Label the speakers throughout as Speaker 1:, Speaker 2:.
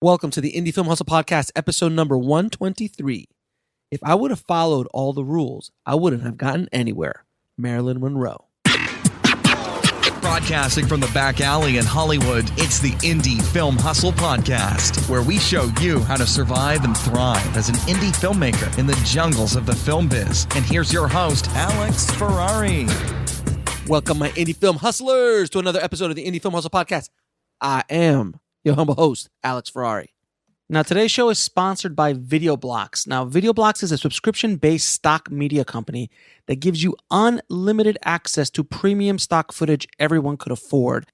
Speaker 1: Welcome to the Indie Film Hustle Podcast, episode number 123. If I would have followed all the rules, I wouldn't have gotten anywhere. Marilyn Monroe.
Speaker 2: Broadcasting from the back alley in Hollywood, it's the Indie Film Hustle Podcast, where we show you how to survive and thrive as an indie filmmaker in the jungles of the film biz. And here's your host, Alex Ferrari.
Speaker 1: Welcome, my Indie Film Hustlers, to another episode of the Indie Film Hustle Podcast. I am your humble host, Alex Ferrari. Now, today's show is sponsored by VideoBlocks. Now, VideoBlocks is a subscription-based stock media company that gives you unlimited access to premium stock footage everyone could afford.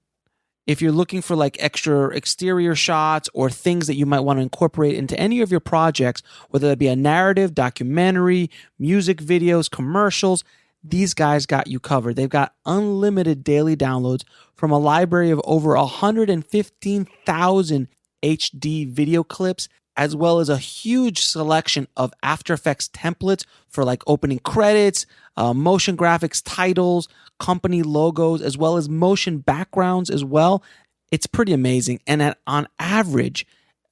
Speaker 1: If you're looking for like extra exterior shots or things that you might want to incorporate into any of your projects, whether that be a narrative, documentary, music videos, commercials, these guys got you covered. They've got unlimited daily downloads from a library of over 115,000 HD video clips, as well as a huge selection of After Effects templates for like opening credits, motion graphics, titles, company logos, as well as motion backgrounds as well. It's pretty amazing. And on average,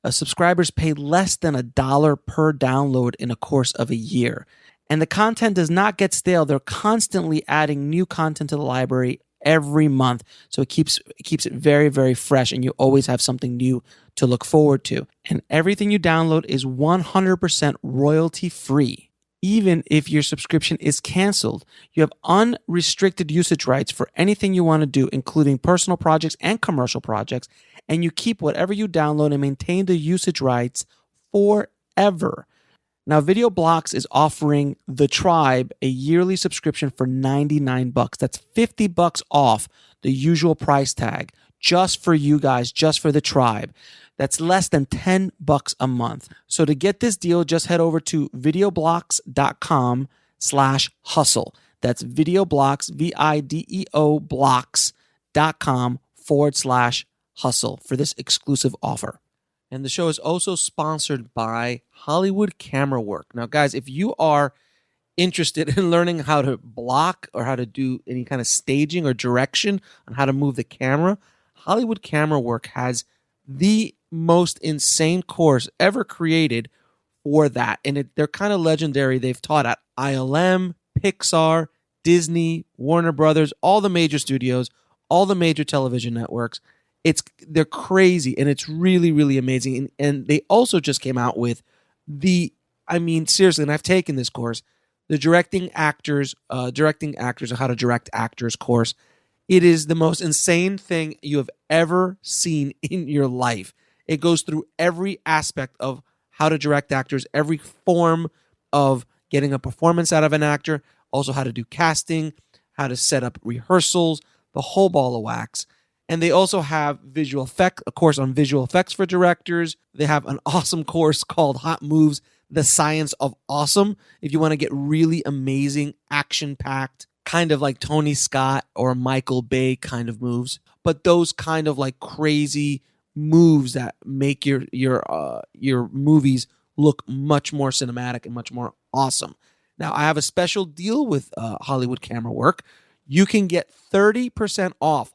Speaker 1: subscribers pay less than $1 per download in a course of a year. And the content does not get stale. They're constantly adding new content to the library every month. So it keeps it very, very fresh, and you always have something new to look forward to. And everything you download is 100% royalty free. Even if your subscription is canceled, you have unrestricted usage rights for anything you want to do, including personal projects and commercial projects. And you keep whatever you download and maintain the usage rights forever. Now, VideoBlocks is offering The Tribe a yearly subscription for $99. That's $50 off the usual price tag, just for you guys, just for The Tribe. That's less than $10 a month. So to get this deal, just head over to videoblocks.com/hustle. That's VideoBlocks, VIDEO blocks.com/hustle for this exclusive offer. And the show is also sponsored by Hollywood Camera Work. Now, guys, if you are interested in learning how to block or how to do any kind of staging or direction on how to move the camera, Hollywood Camera Work has the most insane course ever created for that. And they're kind of legendary. They've taught at ILM, Pixar, Disney, Warner Brothers, all the major studios, all the major television networks. They're crazy, and it's really, really amazing. And they also just came out with seriously, and I've taken this course, the directing actors or how to direct actors course. It is the most insane thing you have ever seen in your life. It goes through every aspect of how to direct actors, every form of getting a performance out of an actor, also how to do casting, how to set up rehearsals, the whole ball of wax. And they also have a course on visual effects for directors. They have an awesome course called Hot Moves, The Science of Awesome. If you want to get really amazing, action-packed, kind of like Tony Scott or Michael Bay kind of moves, but those kind of like crazy moves that make your movies look much more cinematic and much more awesome. Now, I have a special deal with Hollywood Camera Work. You can get 30% off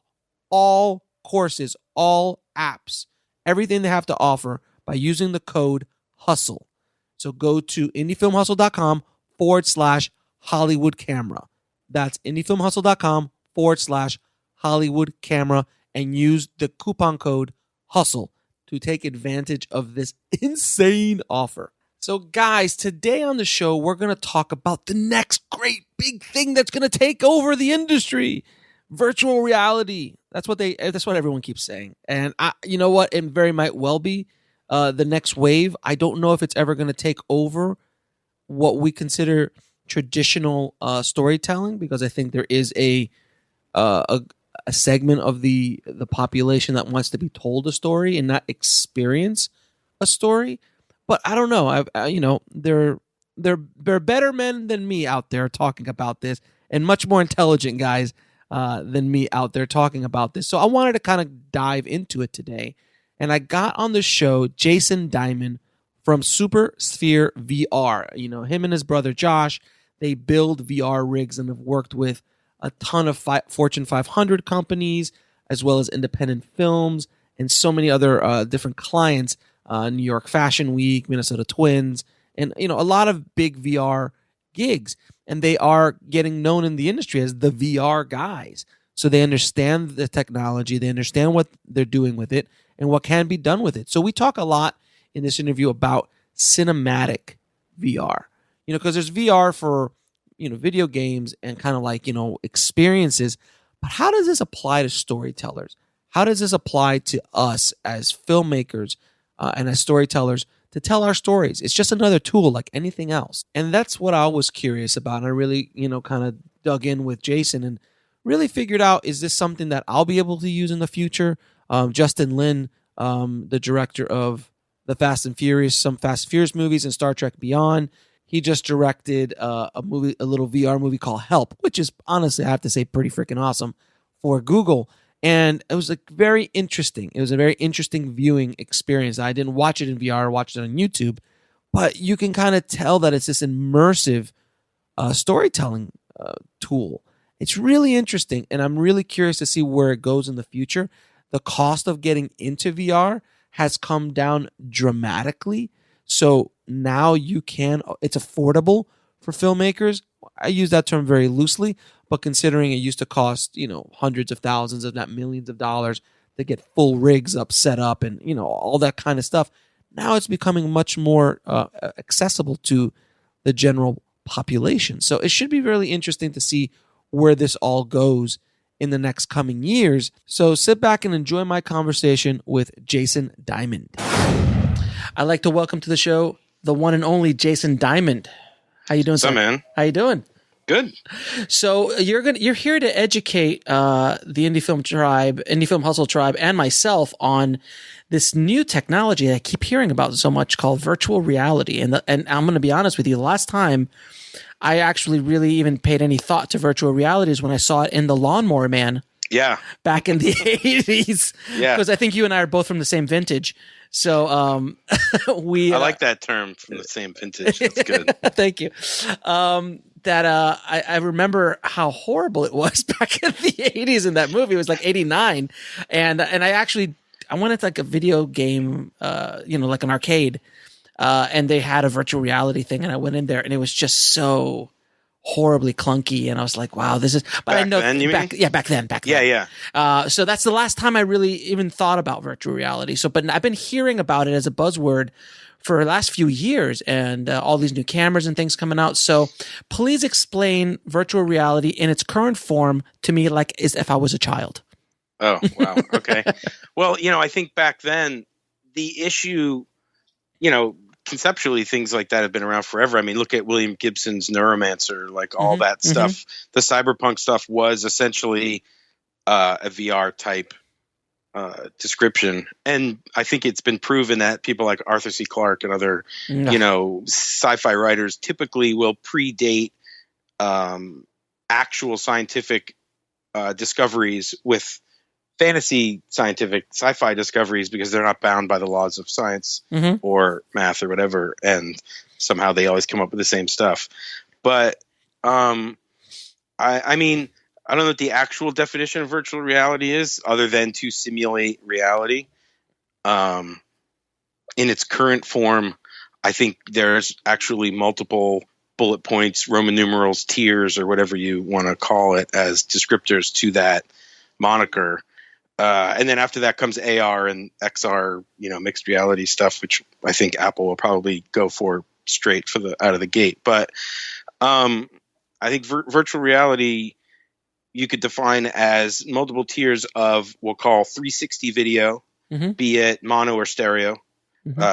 Speaker 1: all courses, all apps, everything they have to offer by using the code HUSTLE. So go to indiefilmhustle.com/Hollywood Camera. That's indiefilmhustle.com/Hollywood Camera and use the coupon code HUSTLE to take advantage of this insane offer. So guys, today on the show, we're going to talk about the next great big thing that's going to take over the industry. Virtual reality. That's what everyone keeps saying. And you know what? It very might well be the next wave. I don't know if it's ever going to take over what we consider traditional storytelling, because I think there is a segment of the population that wants to be told a story and not experience a story. But I don't know. There are better men than me out there talking about this, and much more intelligent guys than me out there talking about this. So I wanted to kind of dive into it today. And I got on the show Jason Diamond from SuperSphere VR. You know, him and his brother Josh, they build VR rigs and have worked with a ton of Fortune 500 companies, as well as independent films and so many other different clients New York Fashion Week, Minnesota Twins, and a lot of big VR gigs. And they are getting known in the industry as the VR guys. So they understand the technology, they understand what they're doing with it, and what can be done with it. So we talk a lot in this interview about cinematic VR. Because there's VR for video games and kind of like experiences. But how does this apply to storytellers? How does this apply to us as filmmakers and as storytellers to tell our stories? It's just another tool like anything else. And that's what I was curious about. And I really, kind of dug in with Jason and really figured out, is this something that I'll be able to use in the future? Justin Lin, the director of the Fast and Furious, some Fast and Furious movies and Star Trek Beyond, he just directed a little VR movie called Help, which is honestly, I have to say, pretty freaking awesome for Google. And it was very interesting. It was a very interesting viewing experience. I didn't watch it in VR, I watched it on YouTube, but you can kind of tell that it's this immersive storytelling tool. It's really interesting, and I'm really curious to see where it goes in the future. The cost of getting into VR has come down dramatically. So now it's affordable for filmmakers. I use that term very loosely, but considering it used to cost, hundreds of thousands, if not millions of dollars to get full rigs set up and, all that kind of stuff. Now it's becoming much more accessible to the general population. So it should be really interesting to see where this all goes in the next coming years. So sit back and enjoy my conversation with Jason Diamond. I'd like to welcome to the show the one and only Jason Diamond. How you doing, sir?
Speaker 3: What's up, man?
Speaker 1: How you doing?
Speaker 3: Good.
Speaker 1: So you're here to educate the Indie Film Hustle tribe, and myself on this new technology that I keep hearing about so much called virtual reality. And I'm going to be honest with you, the last time I actually really even paid any thought to virtual reality is when I saw it in The Lawnmower Man.
Speaker 3: Yeah.
Speaker 1: Back in the 80s. Yeah. Because I think you and I are both from the same vintage. So I
Speaker 3: like that term, from the same vintage. That's good.
Speaker 1: Thank you. I remember how horrible it was back in the 80s in that movie. It was like 89. And I went into like a video game, like an arcade. And they had a virtual reality thing, and I went in there, and it was just so horribly clunky. And I was like, "Wow, this is." But
Speaker 3: back
Speaker 1: I know
Speaker 3: then,
Speaker 1: back then.
Speaker 3: Yeah.
Speaker 1: So that's the last time I really even thought about virtual reality. But I've been hearing about it as a buzzword for the last few years, and all these new cameras and things coming out. So please explain virtual reality in its current form to me, like as if I was a child.
Speaker 3: Oh, wow. Okay. Well, I think back then the issue, conceptually, things like that have been around forever. I mean, look at William Gibson's Neuromancer, like all that stuff. Mm-hmm. The cyberpunk stuff was essentially a VR type description. And I think it's been proven that people like Arthur C. Clarke and other, sci-fi writers typically will predate actual scientific discoveries with fantasy scientific sci-fi discoveries, because they're not bound by the laws of science or math or whatever, and somehow they always come up with the same stuff. But I mean, I don't know what the actual definition of virtual reality is, other than to simulate reality. In its current form, I think there's actually multiple bullet points, Roman numerals, tiers, or whatever you want to call it, as descriptors to that moniker. And then after that comes AR and XR, mixed reality stuff, which I think Apple will probably go for straight out of the gate. But I think virtual reality you could define as multiple tiers of, we'll call 360 video, be it mono or stereo,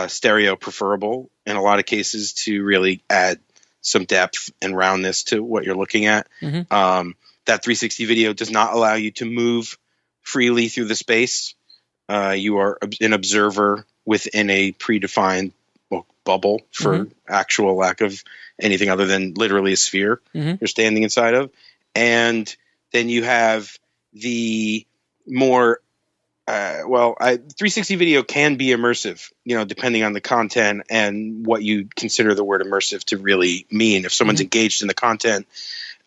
Speaker 3: stereo preferable in a lot of cases to really add some depth and roundness to what you're looking at. That 360 video does not allow you to move freely through the space. You are an observer within a predefined bubble, for actual lack of anything other than literally a sphere you're standing inside of. And then you have the more 360 video can be immersive, depending on the content and what you consider the word immersive to really mean. If someone's engaged in the content,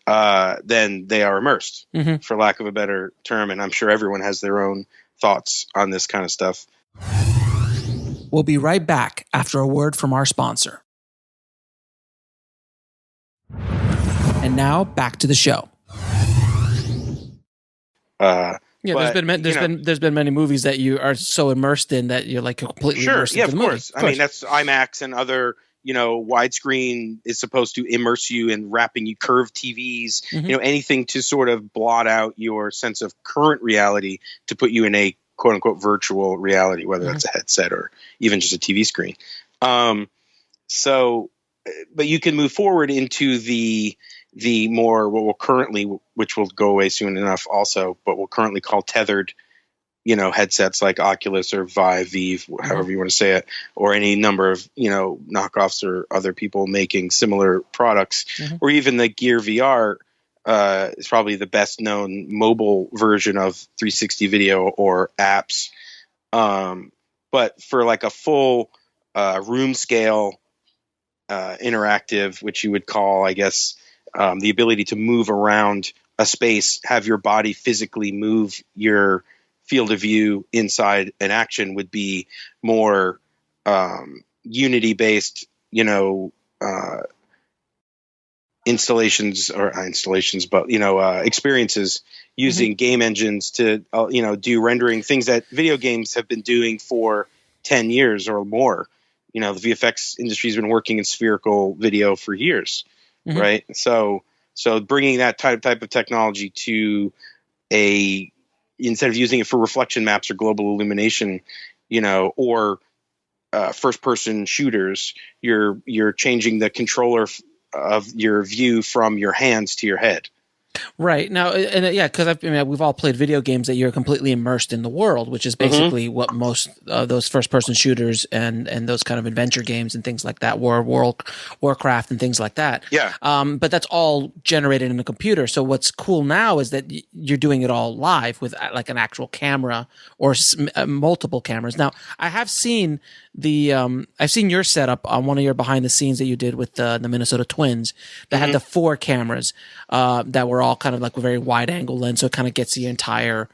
Speaker 3: then they are immersed, for lack of a better term. And I'm sure everyone has their own thoughts on this kind of stuff.
Speaker 1: We'll be right back after a word from our sponsor. And now back to the show. There's been many movies that you are so immersed in that you're like completely immersed into the movie.
Speaker 3: Of course. I mean, that's IMAX and other, widescreen is supposed to immerse you in wrapping you curved TVs, anything to sort of blot out your sense of current reality to put you in a quote unquote virtual reality, whether that's a headset or even just a TV screen. But you can move forward into the more what we'll currently, which will go away soon enough also, but we'll currently call tethered, headsets like Oculus or Vive, however you want to say it, or any number of, knockoffs or other people making similar products, or even the Gear VR is probably the best known mobile version of 360 video or apps. But for like a full room scale interactive, which you would call, I guess, the ability to move around a space, have your body physically move your field of view inside an action, would be more Unity based, experiences using game engines to, do rendering, things that video games have been doing for 10 years or more. The VFX industry has been working in spherical video for years. Right. So bringing that type of technology to instead of using it for reflection maps or global illumination, or first person shooters, you're changing the controller of your view from your hands to your head.
Speaker 1: Right. Now, because we've all played video games that you're completely immersed in the world, which is basically what most of those first-person shooters and those kind of adventure games and things like that, Warcraft and things like that.
Speaker 3: Yeah.
Speaker 1: But that's all generated in a computer. So what's cool now is that you're doing it all live with like an actual camera or multiple cameras. Now, I have seen I've seen your setup on one of your behind the scenes that you did with the Minnesota Twins that had the 4 cameras that were all kind of like a very wide angle lens, so it kind of gets the entire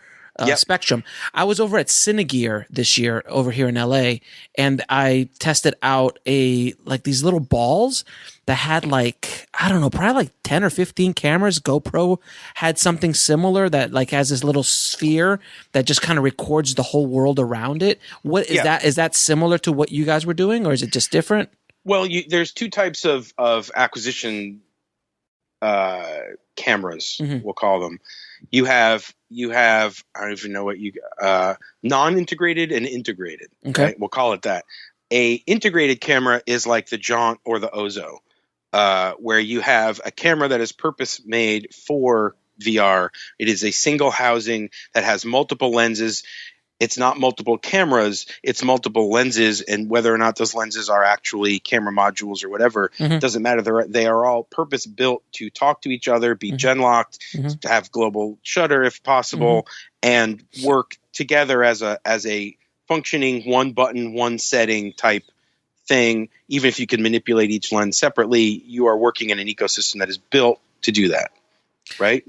Speaker 1: spectrum. I was over at Cinegear this year over here in LA, and I tested out these little balls that had probably 10 or 15 cameras. GoPro had something similar that like has this little sphere that just kind of records the whole world around it. What is that? Is that similar to what you guys were doing, or is it just different?
Speaker 3: Well, there's 2 types of acquisition cameras, we'll call them. You have I don't even know what non-integrated and integrated.
Speaker 1: Okay.
Speaker 3: Right? We'll call it that. A integrated camera is like the Jaunt or the Ozo, where you have a camera that is purpose made for VR. It is a single housing that has multiple lenses. It's not multiple cameras, it's multiple lenses, and whether or not those lenses are actually camera modules or whatever, doesn't matter. They are all purpose built to talk to each other, be gen locked, to have global shutter if possible, and work together as a functioning one button, one setting type thing. Even if you can manipulate each lens separately, you are working in an ecosystem that is built to do that. Right?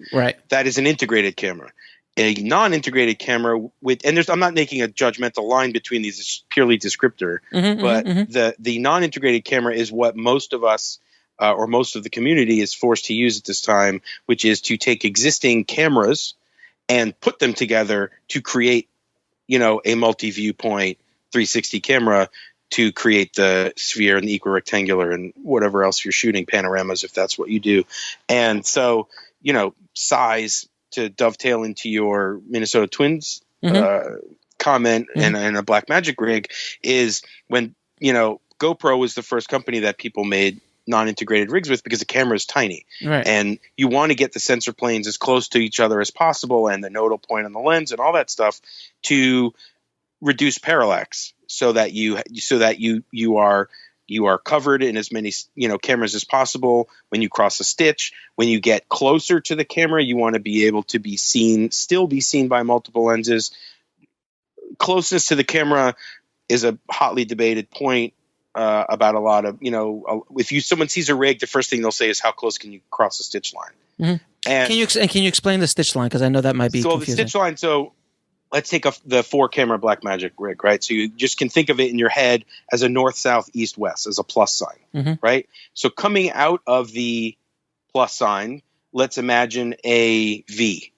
Speaker 3: That is an integrated camera. A non-integrated camera I'm not making a judgmental line between these, it's purely descriptor, but the non-integrated camera is what most of us or most of the community is forced to use at this time, which is to take existing cameras and put them together to create, a multi-viewpoint 360 camera to create the sphere and the equirectangular and whatever else you're shooting, panoramas, if that's what you do. And so, size, to dovetail into your Minnesota Twins comment and a Black Magic rig, is when, GoPro was the first company that people made non-integrated rigs with because the camera is tiny.
Speaker 1: Right.
Speaker 3: And you want to get the sensor planes as close to each other as possible and the nodal point on the lens and all that stuff to reduce parallax so that you are covered in as many cameras as possible. When you cross a stitch, when you get closer to the camera, you want to be able to still be seen by multiple lenses. Closeness to the camera is a hotly debated point about a lot of, if someone sees a rig, the first thing they'll say is, how close can you cross the stitch line? And
Speaker 1: can you explain the stitch line? Because I know that might be confusing.
Speaker 3: The stitch line, let's take the 4-camera Blackmagic rig, right? So you just can think of it in your head as a north, south, east, west, as a plus sign, right? So coming out of the plus sign, let's imagine a V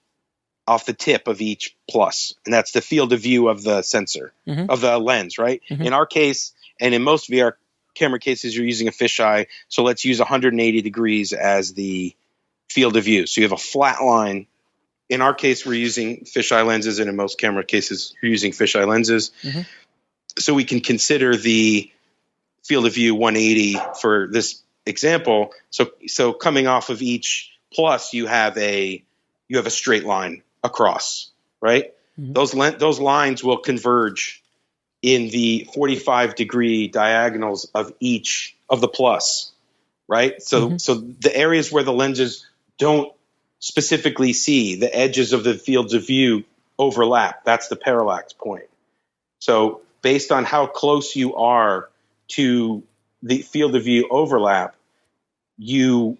Speaker 3: off the tip of each plus, and that's the field of view of the sensor, of the lens, right? In our case, and in most VR camera cases, you're using a fisheye, so let's use 180 degrees as the field of view. So you have a flat line. In our case, we're using fisheye lenses, and in most camera cases, you're using fisheye lenses. So we can consider the field of view 180 for this example. So coming off of each plus, you have a straight line across, right? Those lines will converge in the 45-degree diagonals of each of the plus, right? So the areas where the lenses don't specifically see, the edges of the fields of view overlap. That's the parallax point. So based on how close you are to the field of view overlap, you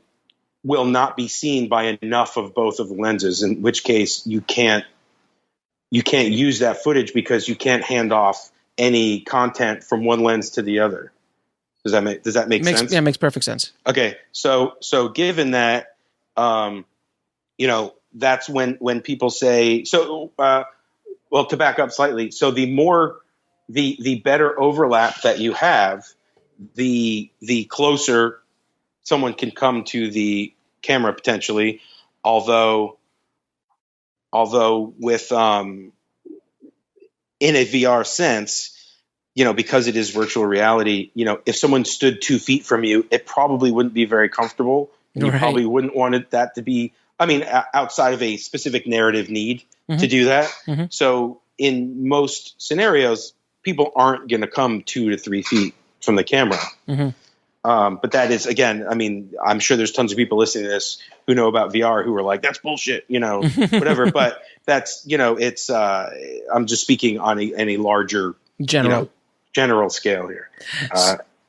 Speaker 3: will not be seen by enough of both of the lenses, in which case you can't use that footage because you can't hand off any content from one lens to the other. Does that make sense?
Speaker 1: Yeah, it makes perfect sense.
Speaker 3: Okay. So given that, that's when people say, well, to back up slightly. So the better overlap that you have, the closer someone can come to the camera potentially, although with in a VR sense, because it is virtual reality, if someone stood 2 feet from you, it probably wouldn't be very comfortable. And you probably wouldn't want that to be, outside of a specific narrative need to do that. So in most scenarios, people aren't going to come 2 to 3 feet from the camera. But that is, again, I'm sure there's tons of people listening to this who know about VR who are like, that's bullshit, whatever. But that's, it's, I'm just speaking on a larger general scale here.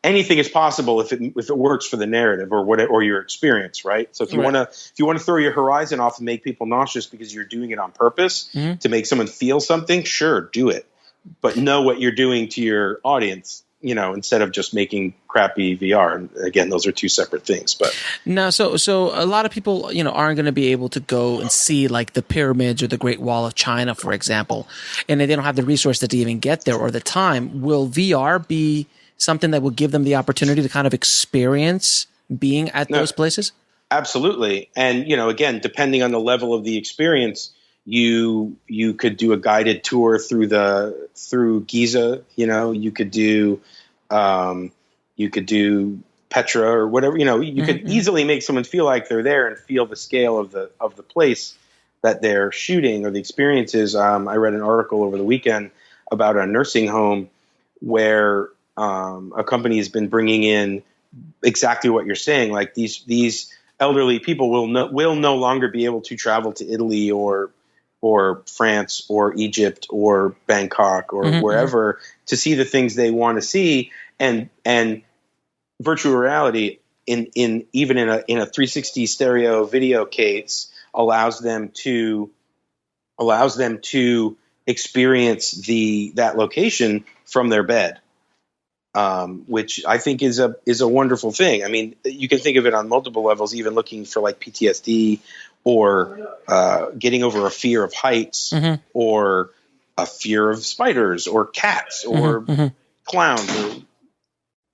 Speaker 3: Anything is possible if it works for the narrative or your experience, right? So if you want to throw your horizon off and make people nauseous because you're doing it on purpose to make someone feel something, sure, do it. But know what you're doing to your audience, instead of just making crappy VR. And again, those are two separate things. But
Speaker 1: now, so a lot of people, aren't going to be able to go and see like the pyramids or the Great Wall of China, for example, and they don't have the resources to even get there or the time. Will VR be something that will give them the opportunity to kind of experience being at those places?
Speaker 3: Absolutely. And, again, depending on the level of the experience, you could do a guided tour through Giza, you could do Petra or whatever, you could easily make someone feel like they're there and feel the scale of the place that they're shooting or the experiences. I read an article over the weekend about a nursing home where a company has been bringing in exactly what you're saying. Like these elderly people will no longer be able to travel to Italy or France or Egypt or Bangkok or wherever to see the things they want to see. And virtual reality even in a 360 stereo video case allows them to experience that location from their bed. Which I think is a wonderful thing. You can think of it on multiple levels, even looking for like PTSD or getting over a fear of heights or a fear of spiders or cats or clowns.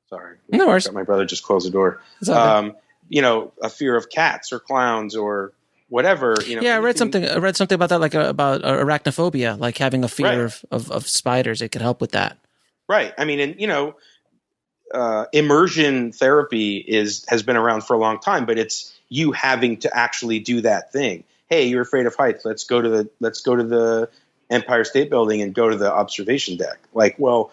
Speaker 3: Sorry.
Speaker 1: No worries.
Speaker 3: My brother just closed the door. A fear of cats or clowns or whatever.
Speaker 1: Yeah, I read something about that, like about arachnophobia, like having a fear of spiders. It could help with that.
Speaker 3: Right. Immersion therapy has been around for a long time, but it's you having to actually do that thing. Hey, you're afraid of heights. Let's go to the Empire State Building and go to the observation deck. Like, well,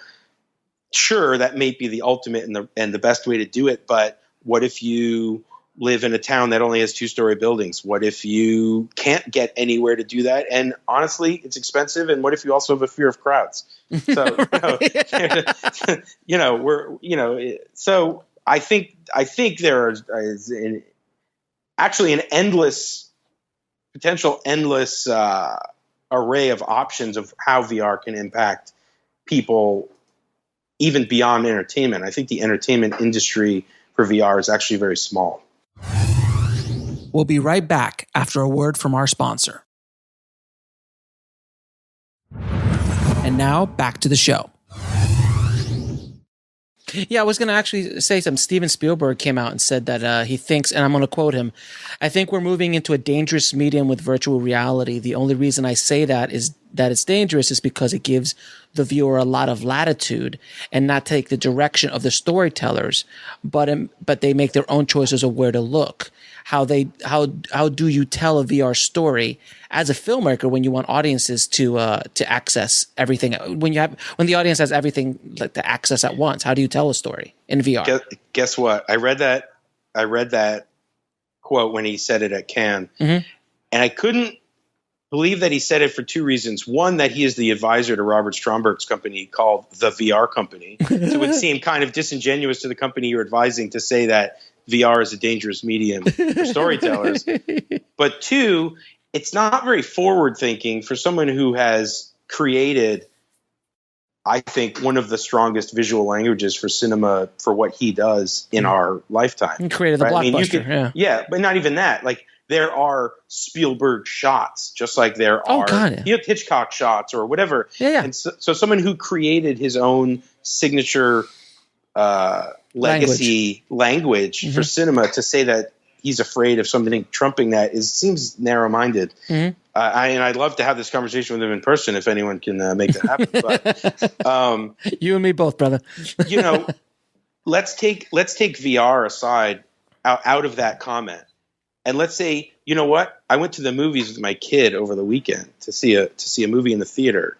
Speaker 3: sure, that may be the ultimate and the best way to do it, but what if you live in a town that only has 2-story buildings? What if you can't get anywhere to do that? And honestly, it's expensive. And what if you also have a fear of crowds? So, so I think there is actually an endless array of options of how VR can impact people even beyond entertainment. I think the entertainment industry for VR is actually very small.
Speaker 1: We'll be right back after a word from our sponsor. And now back to the show. Yeah, I was going to actually say something. Steven Spielberg came out and said that he thinks, and I'm going to quote him, "I think we're moving into a dangerous medium with virtual reality. The only reason I say that is that it's dangerous is because it gives the viewer a lot of latitude and not take the direction of the storytellers, but they make their own choices of where to look. How do you tell a VR story as a filmmaker when you want audiences to access everything? When the audience has everything like to access at once, how do you tell a story in VR?"
Speaker 3: Guess what? I read that quote when he said it at Cannes, and I couldn't believe that he said it for two reasons. One, that he is the advisor to Robert Stromberg's company called the VR Company. So it would seem kind of disingenuous to the company you're advising to say that VR is a dangerous medium for storytellers. But two, it's not very forward thinking for someone who has created, I think, one of the strongest visual languages for cinema for what he does in our lifetime.
Speaker 1: He created the blockbuster.
Speaker 3: Yeah, but not even that. Like, there are Spielberg shots, just like there are Hitchcock shots or whatever.
Speaker 1: Yeah.
Speaker 3: And so someone who created his own signature legacy language for cinema, to say that he's afraid of something trumping that seems narrow-minded. And I'd love to have this conversation with him in person if anyone can make that happen. But
Speaker 1: you and me both, brother.
Speaker 3: let's take VR aside out of that comment, and let's say, you know what? I went to the movies with my kid over the weekend to see a movie in the theater,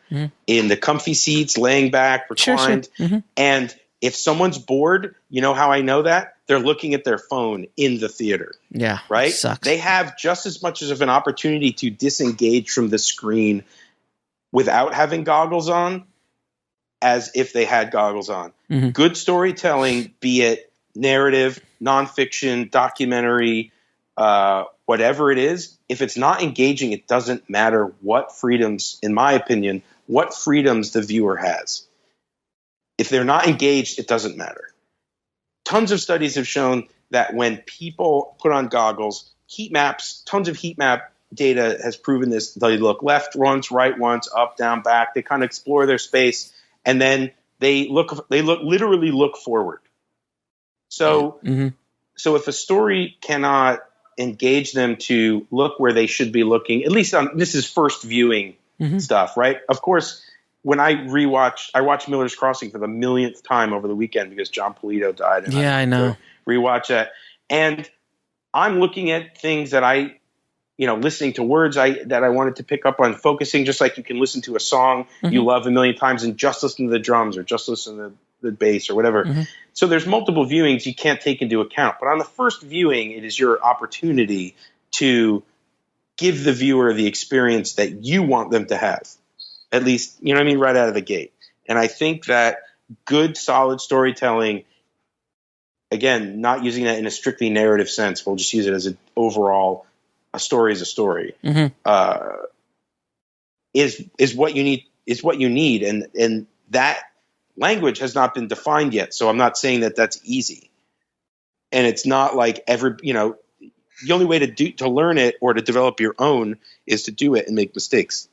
Speaker 3: in the comfy seats, laying back, reclined, and if someone's bored, you know how I know that? They're looking at their phone in the theater.
Speaker 1: Yeah.
Speaker 3: Right?
Speaker 1: Sucks.
Speaker 3: They have just as much of an opportunity to disengage from the screen without having goggles on as if they had goggles on. Good storytelling, be it narrative, nonfiction, documentary, whatever it is, if it's not engaging, it doesn't matter what freedoms, in my opinion, what freedoms the viewer has. If they're not engaged, it doesn't matter. Tons of studies have shown that when people put on goggles, heat maps, tons of heat map data has proven this. They look left once, right once, up, down, back. They kind of explore their space, and then they literally look forward. So, so if a story cannot engage them to look where they should be looking, at least this is first viewing stuff, right? Of course, when I watched Miller's Crossing for the millionth time over the weekend because John Polito died. And
Speaker 1: I know.
Speaker 3: Rewatch that. And I'm looking at things that listening to words that I wanted to pick up on, focusing, just like you can listen to a song you love a million times and just listen to the drums or just listen to the bass or whatever. So there's multiple viewings you can't take into account. But on the first viewing, it is your opportunity to give the viewer the experience that you want them to have. At least, you know what I mean, right out of the gate. And I think that good, solid storytelling, again, not using that in a strictly narrative sense, we'll just use it as an overall, a story is a story, is what you need. Is what you need, and that language has not been defined yet. So I'm not saying that that's easy, and it's not like the only way to learn it or to develop your own is to do it and make mistakes.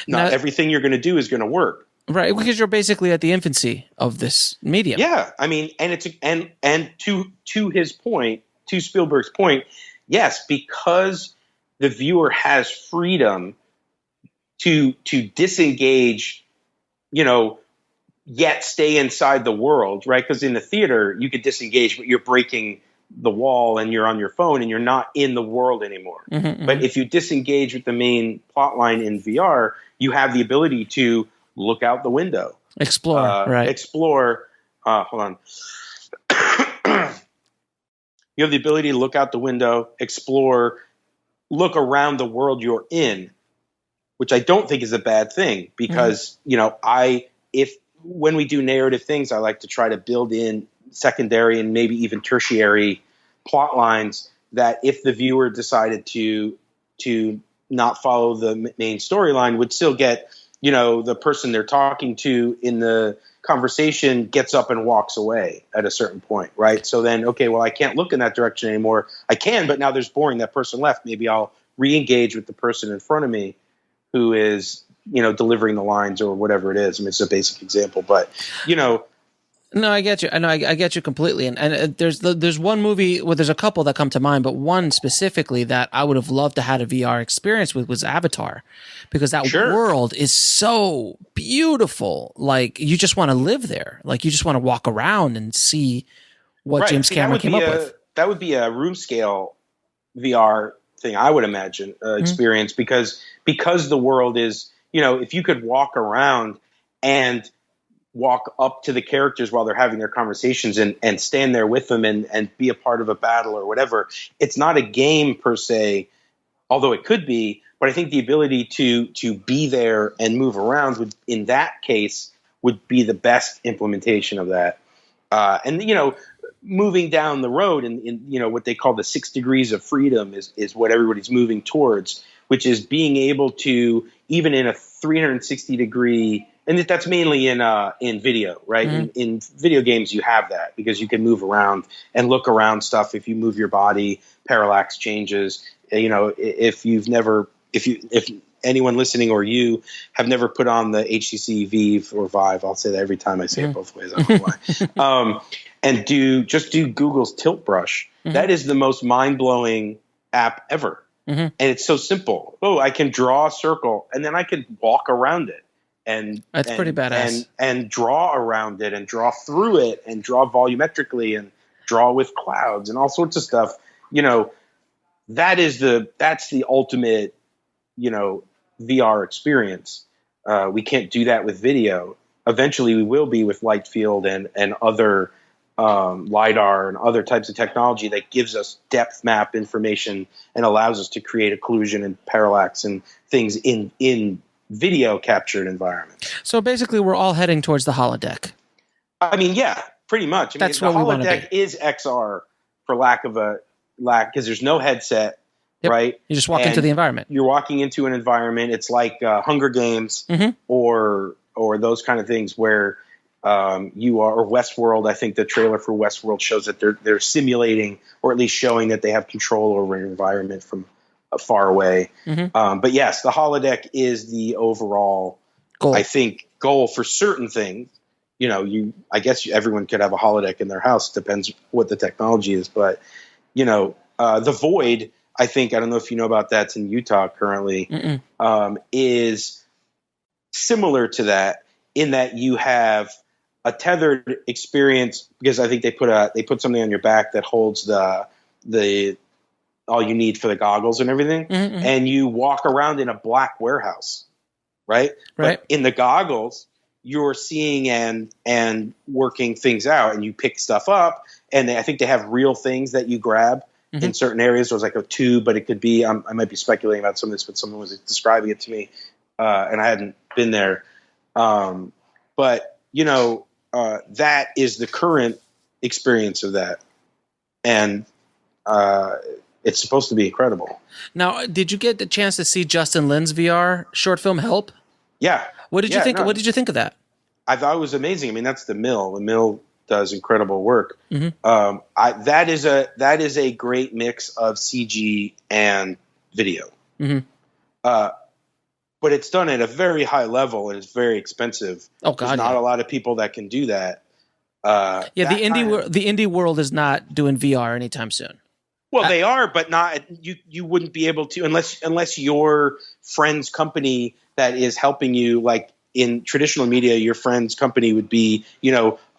Speaker 3: Not everything you're going to do is going to work.
Speaker 1: Right, because you're basically at the infancy of this medium.
Speaker 3: Yeah, I mean, and it's and to his point, to Spielberg's point, yes, because the viewer has freedom to disengage, yet stay inside the world, right? Because in the theater, you could disengage, but you're breaking the wall and you're on your phone and you're not in the world anymore. But if you disengage with the main plot line in VR, you have the ability to look out the window.
Speaker 1: Explore, right.
Speaker 3: Explore. Hold on. You have the ability to look out the window, explore, look around the world you're in, which I don't think is a bad thing because, when we do narrative things, I like to try to build in secondary and maybe even tertiary plot lines that if the viewer decided to not follow the main storyline would still get, the person they're talking to in the conversation gets up and walks away at a certain point, right? So then, okay, well, I can't look in that direction anymore. I can, but now there's boring. That person left. Maybe I'll re-engage with the person in front of me who is, delivering the lines or whatever it is. I mean, it's a basic example, but,
Speaker 1: No, I get you. I know, I get you completely. And there's one movie, well, there's a couple that come to mind, but one specifically that I would have loved to have a VR experience with was Avatar, because that world is so beautiful. Like, you just want to live there. Like, you just want to walk around and see what James Cameron came up with.
Speaker 3: That would be a room scale VR thing, I would imagine, experience, because the world is, if you could walk around and walk up to the characters while they're having their conversations and stand there with them and be a part of a battle or whatever. It's not a game per se, although it could be, but I think the ability to be there and move around would, in that case, would be the best implementation of that. And moving down the road in what they call the 6 degrees of freedom is what everybody's moving towards, which is being able to, even in a 360 degree, and that's mainly in video, right? Mm-hmm. In video games, you have that because you can move around and look around stuff. If you move your body, parallax changes. If anyone listening or you have never put on the HTC Vive or Vive, I'll say that every time I say it both ways. I don't know why. And do Google's Tilt Brush. Mm-hmm. That is the most mind-blowing app ever. Mm-hmm. And it's so simple. Oh, I can draw a circle and then I can walk around it. That's
Speaker 1: pretty badass.
Speaker 3: And draw around it and draw through it and draw volumetrically and draw with clouds and all sorts of stuff. That's the ultimate, VR experience. We can't do that with video. Eventually we will be with light field and other LiDAR and other types of technology that gives us depth map information and allows us to create occlusion and parallax and things in video captured environment.
Speaker 1: So basically we're all heading towards the holodeck.
Speaker 3: I mean, yeah, pretty much.
Speaker 1: That's
Speaker 3: the
Speaker 1: what we want to
Speaker 3: holodeck is XR for lack because there's no headset,
Speaker 1: yep.
Speaker 3: Right?
Speaker 1: You just walk into the environment.
Speaker 3: You're walking into an environment. It's like Hunger Games mm-hmm. or those kind of things where you are, or Westworld. I think the trailer for Westworld shows that they're simulating or at least showing that they have control over an environment from far away. Mm-hmm. But yes, the holodeck is the overall goal. I think goal for certain things. I guess everyone could have a holodeck in their house. Depends what the technology is, but the Void. I don't know if you know about that. It's in Utah currently. Is similar to that in that you have a tethered experience because I think they put something on your back that holds the all you need for the goggles and everything. Mm-hmm. And you walk around in a black warehouse, right? But in the goggles, you're seeing and working things out and you pick stuff up. And I think they have real things that you grab mm-hmm. in certain areas. There's like a tube, but it could be, I might be speculating about some of this, but someone was describing it to me and I hadn't been there. But that is the current experience of that. And, it's supposed to be incredible.
Speaker 1: Now, did you get the chance to see Justin Lin's VR short film Help?
Speaker 3: Yeah.
Speaker 1: What did you think? No. What did you think of that?
Speaker 3: I thought it was amazing. I mean, that's the Mill. The Mill does incredible work. Mm-hmm. That is a great mix of CG and video. Mm-hmm. But it's done at a very high level and it's very expensive.
Speaker 1: Oh God,
Speaker 3: there's not a lot of people that can do that.
Speaker 1: The indie world is not doing VR anytime soon.
Speaker 3: Well, they are, but not you wouldn't be able to unless your friend's company that is helping you, like in traditional media, your friend's company would be,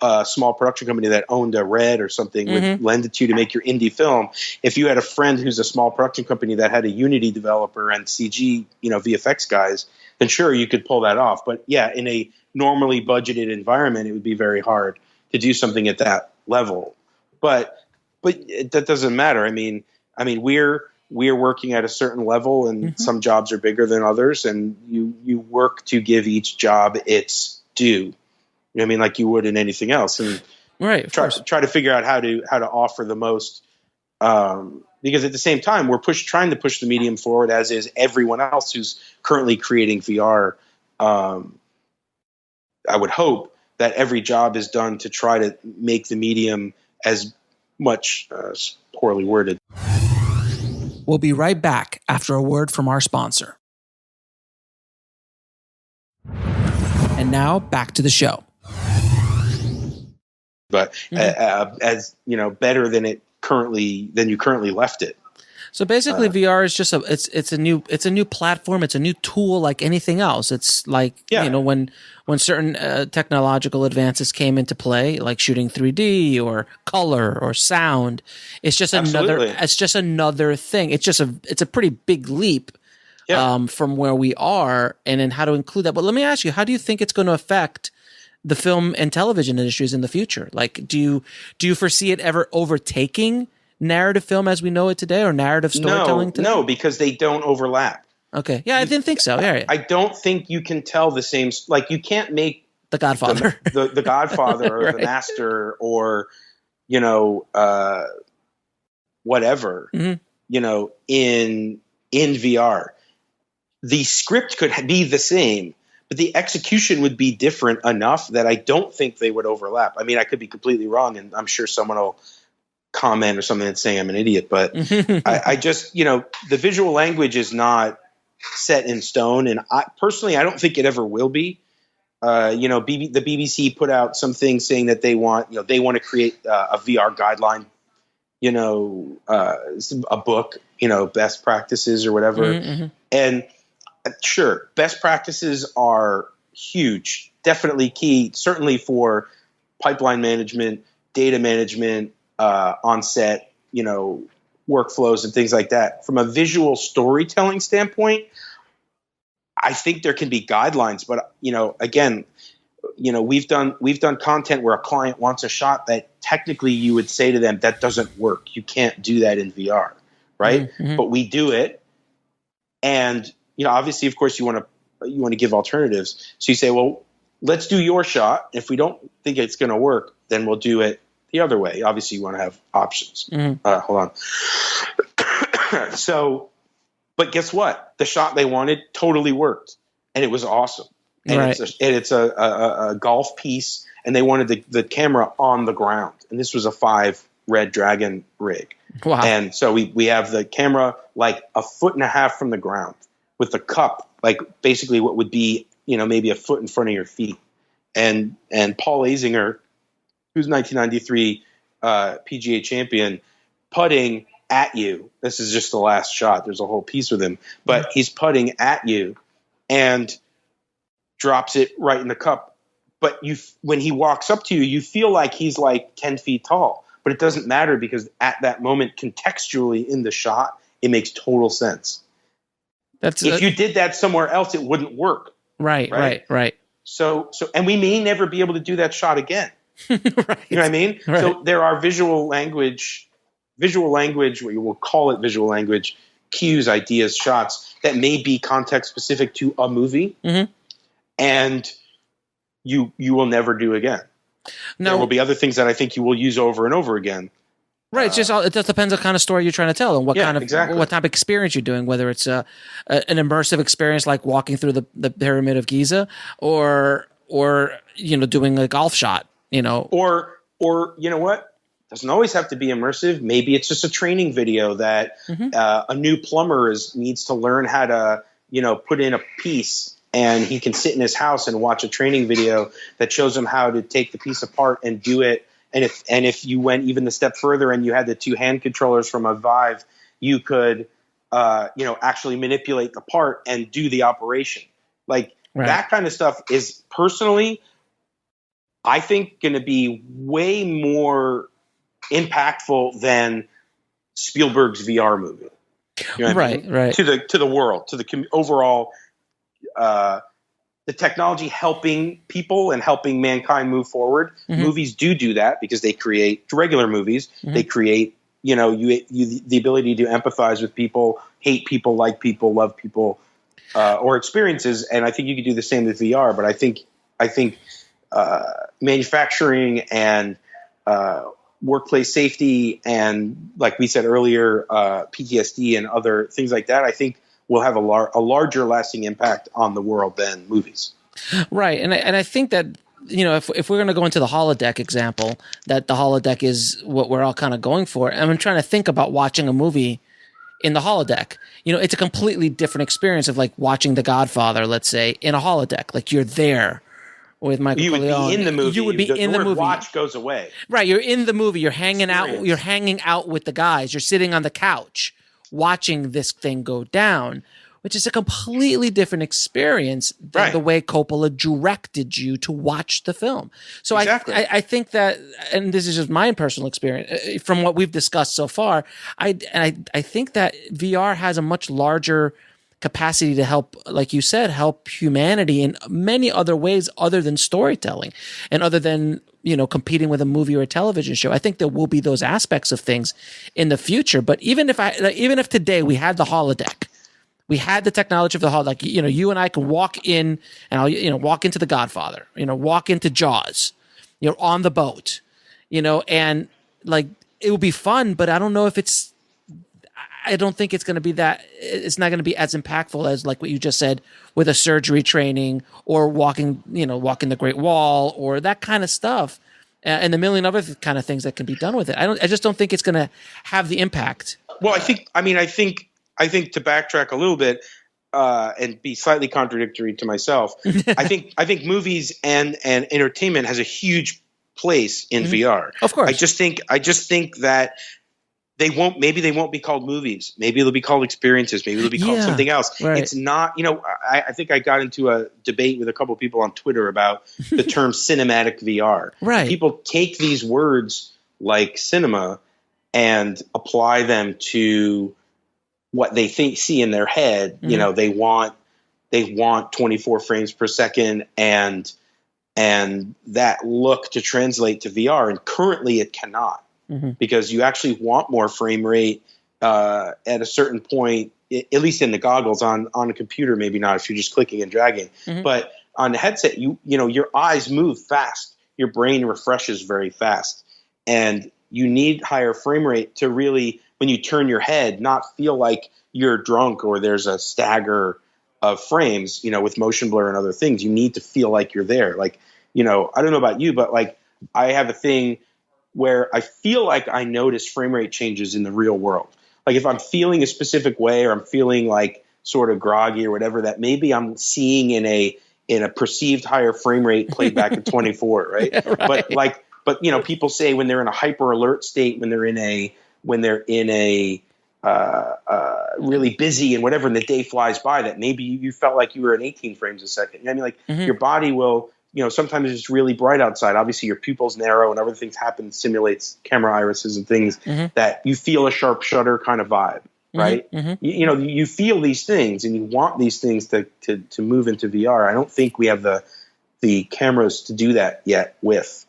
Speaker 3: a small production company that owned a Red or something mm-hmm. would lend it to you to make your indie film. If you had a friend who's a small production company that had a Unity developer and CG, VFX guys, then sure, you could pull that off. But yeah, in a normally budgeted environment, it would be very hard to do something at that level. But that doesn't matter. I mean, we're working at a certain level, and mm-hmm. some jobs are bigger than others, and you work to give each job its due. Like you would in anything else, and
Speaker 1: right.
Speaker 3: Try to figure out how to offer the most because at the same time, we're trying to push the medium forward, as is everyone else who's currently creating VR. I would hope that every job is done to try to make the medium as much poorly worded.
Speaker 1: We'll be right back after a word from our sponsor. And now back to the show.
Speaker 3: But as you know, better than you currently left it.
Speaker 1: So basically, VR is just it's a new platform. It's a new tool like anything else. It's like when certain technological advances came into play, like shooting 3D or color or sound. It's just another. It's just another thing. It's a pretty big leap from where we are, and then how to include that. But let me ask you, how do you think it's going to affect the film and television industries in the future? Like, do you foresee it ever overtaking narrative film as we know it today, or narrative storytelling today?
Speaker 3: No, because they don't overlap.
Speaker 1: Okay. Yeah, I didn't think so. Yeah.
Speaker 3: I don't think you can tell the same. Like, you can't make
Speaker 1: The Godfather,
Speaker 3: the Godfather, or
Speaker 1: right.
Speaker 3: The Master, or whatever. In VR, the script could be the same, but the execution would be different enough that I don't think they would overlap. I mean, I could be completely wrong, and I'm sure someone will comment or something that's saying I'm an idiot, but I just, the visual language is not set in stone, and I don't think it ever will be. The BBC put out something saying that they want to create a VR guideline, a book, best practices or whatever. And sure, best practices are huge, definitely key, certainly for pipeline management, data management, on set, workflows and things like that. From a visual storytelling standpoint, I think there can be guidelines, but again, we've done content where a client wants a shot that technically you would say to them that doesn't work. You can't do that in VR, right? But we do it, and obviously, of course, you want to give alternatives. So you say, well, let's do your shot. If we don't think it's going to work, then we'll do it the other way. Obviously, you want to have options. Hold on. But guess what? The shot they wanted totally worked, and it was awesome. And it's a golf piece, and they wanted the camera on the ground. And this was a 5 Red Dragon rig.
Speaker 1: Wow.
Speaker 3: And so we have the camera like 1.5 feet from the ground, with the cup like basically what would be maybe a foot in front of your feet. And Paul Azinger, who's 1993 PGA champion, putting at you. This is just the last shot. There's a whole piece with him, but he's putting at you and drops it right in the cup. But when he walks up to you, you feel like he's like 10 feet tall, but it doesn't matter, because at that moment, contextually in the shot, it makes total sense. If you did that somewhere else, it wouldn't work.
Speaker 1: Right.
Speaker 3: So, and we may never be able to do that shot again.
Speaker 1: Right.
Speaker 3: You know what I mean?
Speaker 1: Right.
Speaker 3: So there are visual language, what you will call it visual language, cues, ideas, shots that may be context specific to a movie, and you will never do again. There will be other things that I think you will use over and over again.
Speaker 1: Right. It just depends on the kind of story you're trying to tell, and what type of experience you're doing, whether it's an immersive experience like walking through the Pyramid of Giza, or doing a golf shot,
Speaker 3: or you know what? Doesn't always have to be immersive. Maybe it's just a training video that a new plumber needs to learn how to, put in a piece, and he can sit in his house and watch a training video that shows him how to take the piece apart and do it. And if you went even a step further and you had the 2 hand controllers from a Vive, you could, actually manipulate the part and do the operation. Like that kind of stuff is personally, I think, going to be way more impactful than Spielberg's VR movie. You know what I mean?
Speaker 1: Right.
Speaker 3: To the world, to the overall, the technology helping people and helping mankind move forward. Movies do that because they create regular movies. They create, the ability to empathize with people, hate people, like people, love people, or experiences. And I think you could do the same with VR. But I think manufacturing and workplace safety and, like we said earlier, PTSD and other things like that, I think will have a larger lasting impact on the world than movies.
Speaker 1: Right. And I think that, if we're going to go into the holodeck example, that the holodeck is what we're all kind of going for. And I'm trying to think about watching a movie in the holodeck. It's a completely different experience of like watching The Godfather, let's say, in a holodeck. Like you're there with Michael Corleone.
Speaker 3: You would be in the movie.
Speaker 1: You would be in the movie.
Speaker 3: Watch goes away.
Speaker 1: Right. You're in the movie. You're hanging out. You're hanging out with the guys. You're sitting on the couch watching this thing go down, which is a completely different experience than the way Coppola directed you to watch the film. So exactly. I think that, and this is just my personal experience from what we've discussed so far, I think that VR has a much larger capacity to help, like you said, help humanity in many other ways other than storytelling and other than, competing with a movie or a television show. I think there will be those aspects of things in the future. But even if today we had the holodeck, we had the technology of the holodeck, like, you and I can walk in and I'll, walk into The Godfather, walk into Jaws, on the boat, and like, it would be fun, but I don't know if I don't think it's going to be it's not going to be as impactful as like what you just said with a surgery training or walking the Great Wall or that kind of stuff. And the million other kind of things that can be done with it. I just don't think it's going to have the impact.
Speaker 3: Well, I think to backtrack a little bit and be slightly contradictory to myself, I think movies and entertainment has a huge place in VR.
Speaker 1: Of course.
Speaker 3: I just think that maybe they won't be called movies. Maybe they'll be called experiences. Maybe they'll be called something else.
Speaker 1: Right.
Speaker 3: It's not, I think I got into a debate with a couple of people on Twitter about the term cinematic VR.
Speaker 1: Right.
Speaker 3: People take these words like cinema and apply them to what they see in their head. They want 24 frames per second and that look to translate to VR. And currently it cannot. Because you actually want more frame rate at a certain point, at least in the goggles. On a computer, maybe not if you're just clicking and dragging. But on the headset, your eyes move fast. Your brain refreshes very fast. And you need higher frame rate to really, when you turn your head, not feel like you're drunk or there's a stagger of frames, with motion blur and other things. You need to feel like you're there. Like, I don't know about you, but like I have a thing where I feel like I notice frame rate changes in the real world. Like if I'm feeling a specific way or I'm feeling like sort of groggy or whatever, that maybe I'm seeing in a perceived higher frame rate played back at 24, right? Yeah, right. But people say when they're in a hyper alert state, when they're in a really busy and whatever, and the day flies by, that maybe you felt like you were at 18 frames a second. Your body will, sometimes it's really bright outside. Obviously your pupils narrow and other things happen, simulates camera irises and things that you feel a sharp shutter kind of vibe, right? You feel these things and you want these things to move into VR. I don't think we have the cameras to do that yet with,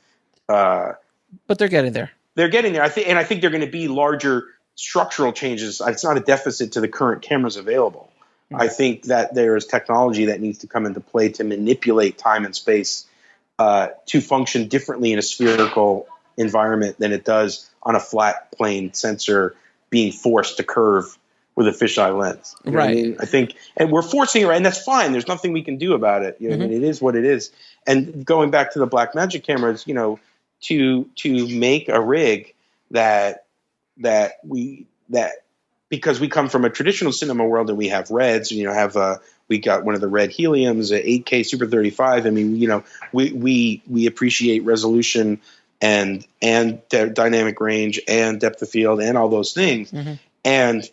Speaker 1: but they're getting there.
Speaker 3: They're getting there. I think they're going to be larger structural changes. It's not a deficit to the current cameras available. I think that there is technology that needs to come into play to manipulate time and space to function differently in a spherical environment than it does on a flat plane sensor being forced to curve with a fisheye lens. You know what I mean? I think, and we're forcing it, right? And that's fine. There's nothing we can do about it. I mean, it is what it is. And going back to the Blackmagic cameras, to make a rig that because we come from a traditional cinema world and we have reds, we got one of the red heliums, 8K Super 35. I mean, we appreciate resolution and dynamic range and depth of field and all those things. And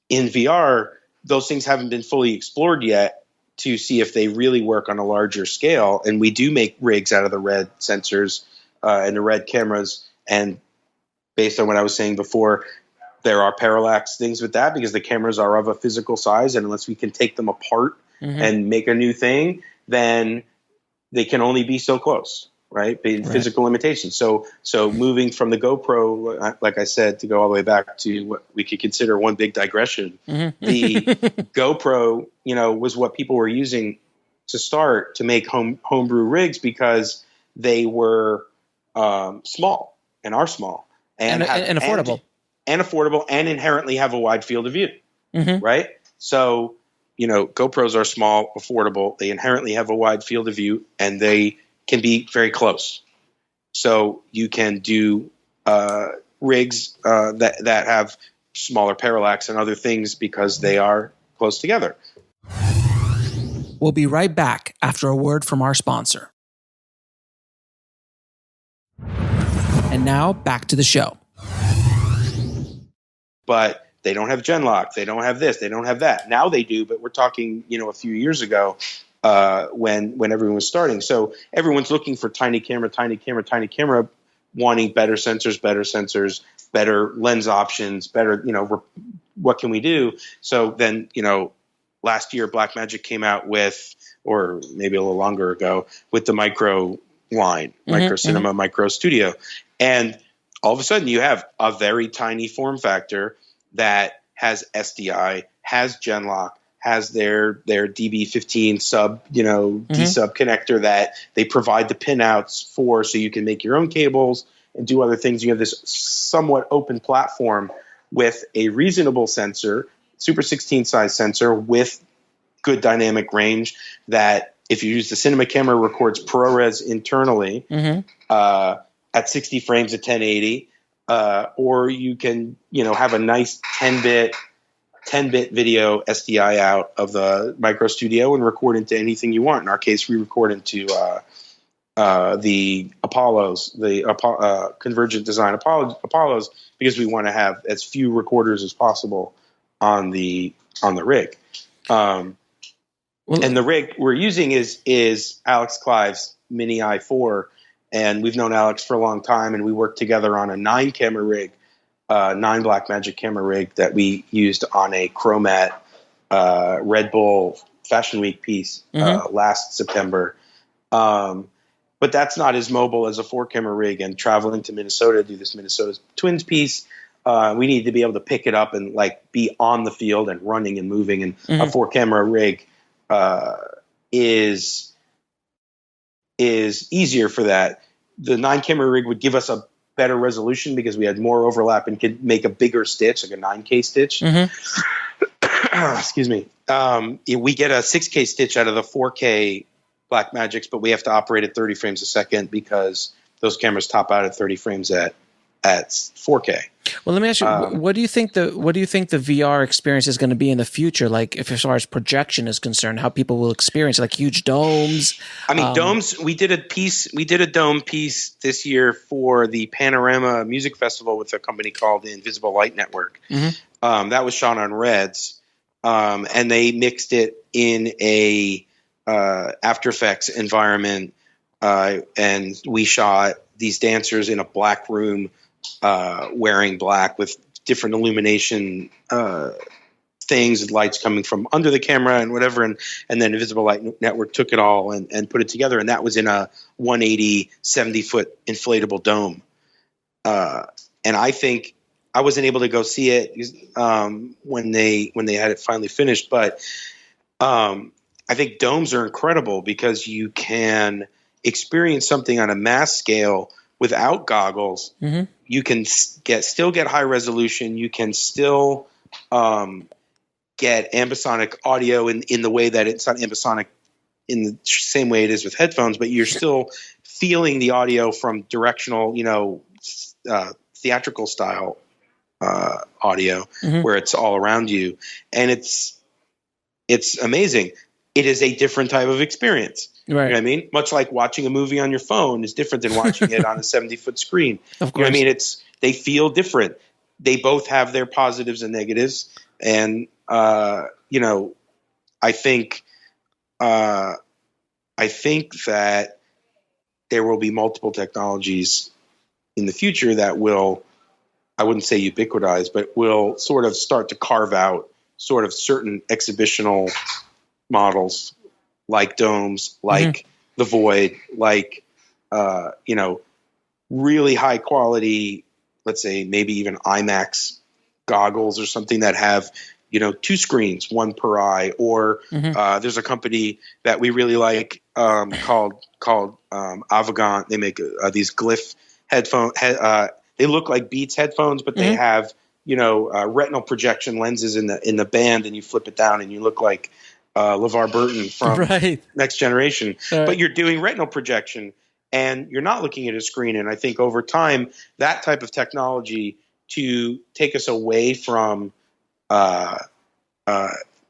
Speaker 3: in VR, those things haven't been fully explored yet to see if they really work on a larger scale. And we do make rigs out of the red sensors and the red cameras. And based on what I was saying before, there are parallax things with that because the cameras are of a physical size, and unless we can take them apart and make a new thing, then they can only be so close, right? Physical limitations. So moving from the GoPro, like I said, to go all the way back to what we could consider one big digression, the GoPro, was what people were using to start to make homebrew rigs because they were small. and are small
Speaker 1: and affordable.
Speaker 3: And affordable and inherently have a wide field of view, right? So, GoPros are small, affordable. They inherently have a wide field of view, and they can be very close. So you can do rigs that have smaller parallax and other things because they are close together.
Speaker 1: We'll be right back after a word from our sponsor. And now back to the show.
Speaker 3: But they don't have Genlock. They don't have this. They don't have that. Now they do, but we're talking, a few years ago when everyone was starting. So everyone's looking for tiny camera, wanting better sensors, better lens options, better, what can we do? So then, last year Blackmagic came out with, or maybe a little longer ago, with the Micro line, Micro Cinema, Micro Studio. And all of a sudden you have a very tiny form factor that has SDI, has Genlock, has their DB15 sub, D sub connector that they provide the pinouts for, so you can make your own cables and do other things. You have this somewhat open platform with a reasonable sensor, Super 16 size sensor with good dynamic range that, if you use the cinema camera, records ProRes internally at 60 frames at 1080, or you can have a nice 10-bit video SDI out of the Micro Studio and record into anything you want. In our case, we record into the Apollos, the Convergent Design Apollos, because we want to have as few recorders as possible on the rig. And the rig we're using is Alex Clive's Mini i4, and we've known Alex for a long time, and we worked together on a 9-camera rig, 9 Blackmagic camera rig that we used on a Chromat Red Bull Fashion Week piece last September. But that's not as mobile as a 4-camera rig, and traveling to Minnesota to do this Minnesota Twins piece, we need to be able to pick it up and be on the field and running and moving, and a 4-camera rig is easier for that. The 9-camera rig would give us a better resolution because we had more overlap and could make a bigger stitch, like a 9K stitch. Excuse me. We get a 6K stitch out of the 4K Blackmagics, but we have to operate at 30 frames a second because those cameras top out at 30 frames at 4K.
Speaker 1: Well, let me ask you, what do you think the VR experience is going to be in the future? Like, if as far as projection is concerned, how people will experience it, like huge domes.
Speaker 3: I mean, domes. We did a dome piece this year for the Panorama Music Festival with a company called the Invisible Light Network. That was shot on Reds, and they mixed it in a After Effects environment, and we shot these dancers in a black room, wearing black with different illumination things, lights coming from under the camera and whatever, and then Invisible Light Network took it all and put it together, and that was in a 180 70-foot inflatable dome. And I think I wasn't able to go see it when they had it finally finished, but I think domes are incredible because you can experience something on a mass scale without goggles. You can still get high resolution. You can still get ambisonic audio in the way that it's not ambisonic in the same way it is with headphones, but you're still feeling the audio from directional, theatrical style audio where it's all around you. And it's amazing. It is a different type of experience. Right. You know what I mean? Much like watching a movie on your phone is different than watching it on a 70-foot screen. Of course. You know what I mean? They feel different. They both have their positives and negatives. And, I think that there will be multiple technologies in the future that will, I wouldn't say ubiquitize, but will sort of start to carve out sort of certain exhibitional models, like domes, like the Void, like, really high quality, let's say maybe even IMAX goggles or something that have, 2 screens, 1 per eye. Or there's a company that we really like called Avagant. They make these glyph they look like Beats headphones, but they have, retinal projection lenses in the band, and you flip it down and you look like LeVar Burton from Next Generation. But you're doing retinal projection and you're not looking at a screen. And I think over time, that type of technology to take us away from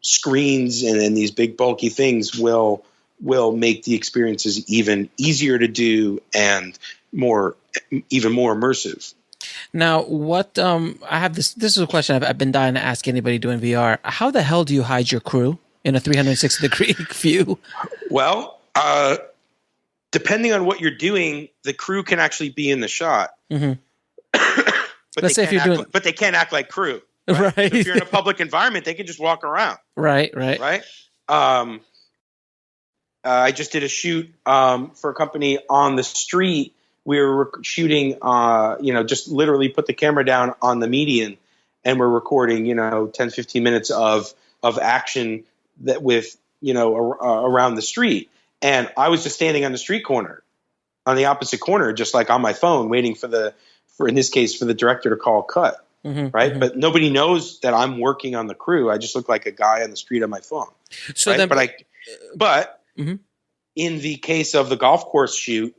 Speaker 3: screens and these big bulky things will make the experiences even easier to do and even more immersive.
Speaker 1: Now, what I have this is a question I've been dying to ask anybody doing VR. How the hell do you hide your crew in a 360-degree view?
Speaker 3: Well, depending on what you're doing, the crew can actually be in the shot.
Speaker 1: Mm-hmm. Let's say if you're doing,
Speaker 3: but they can't act like crew. Right. So if you're in a public environment, they can just walk around. Right. I just did a shoot for a company on the street. We were shooting, just literally put the camera down on the median, and we're recording, 10, 15 minutes of action that with, around the street. And I was just standing on the street corner, on the opposite corner, just like on my phone, waiting for in this case, for the director to call cut. Mm-hmm, right. Mm-hmm. But nobody knows that I'm working on the crew. I just look like a guy on the street on my phone. So right? But mm-hmm. in the case of the golf course shoot,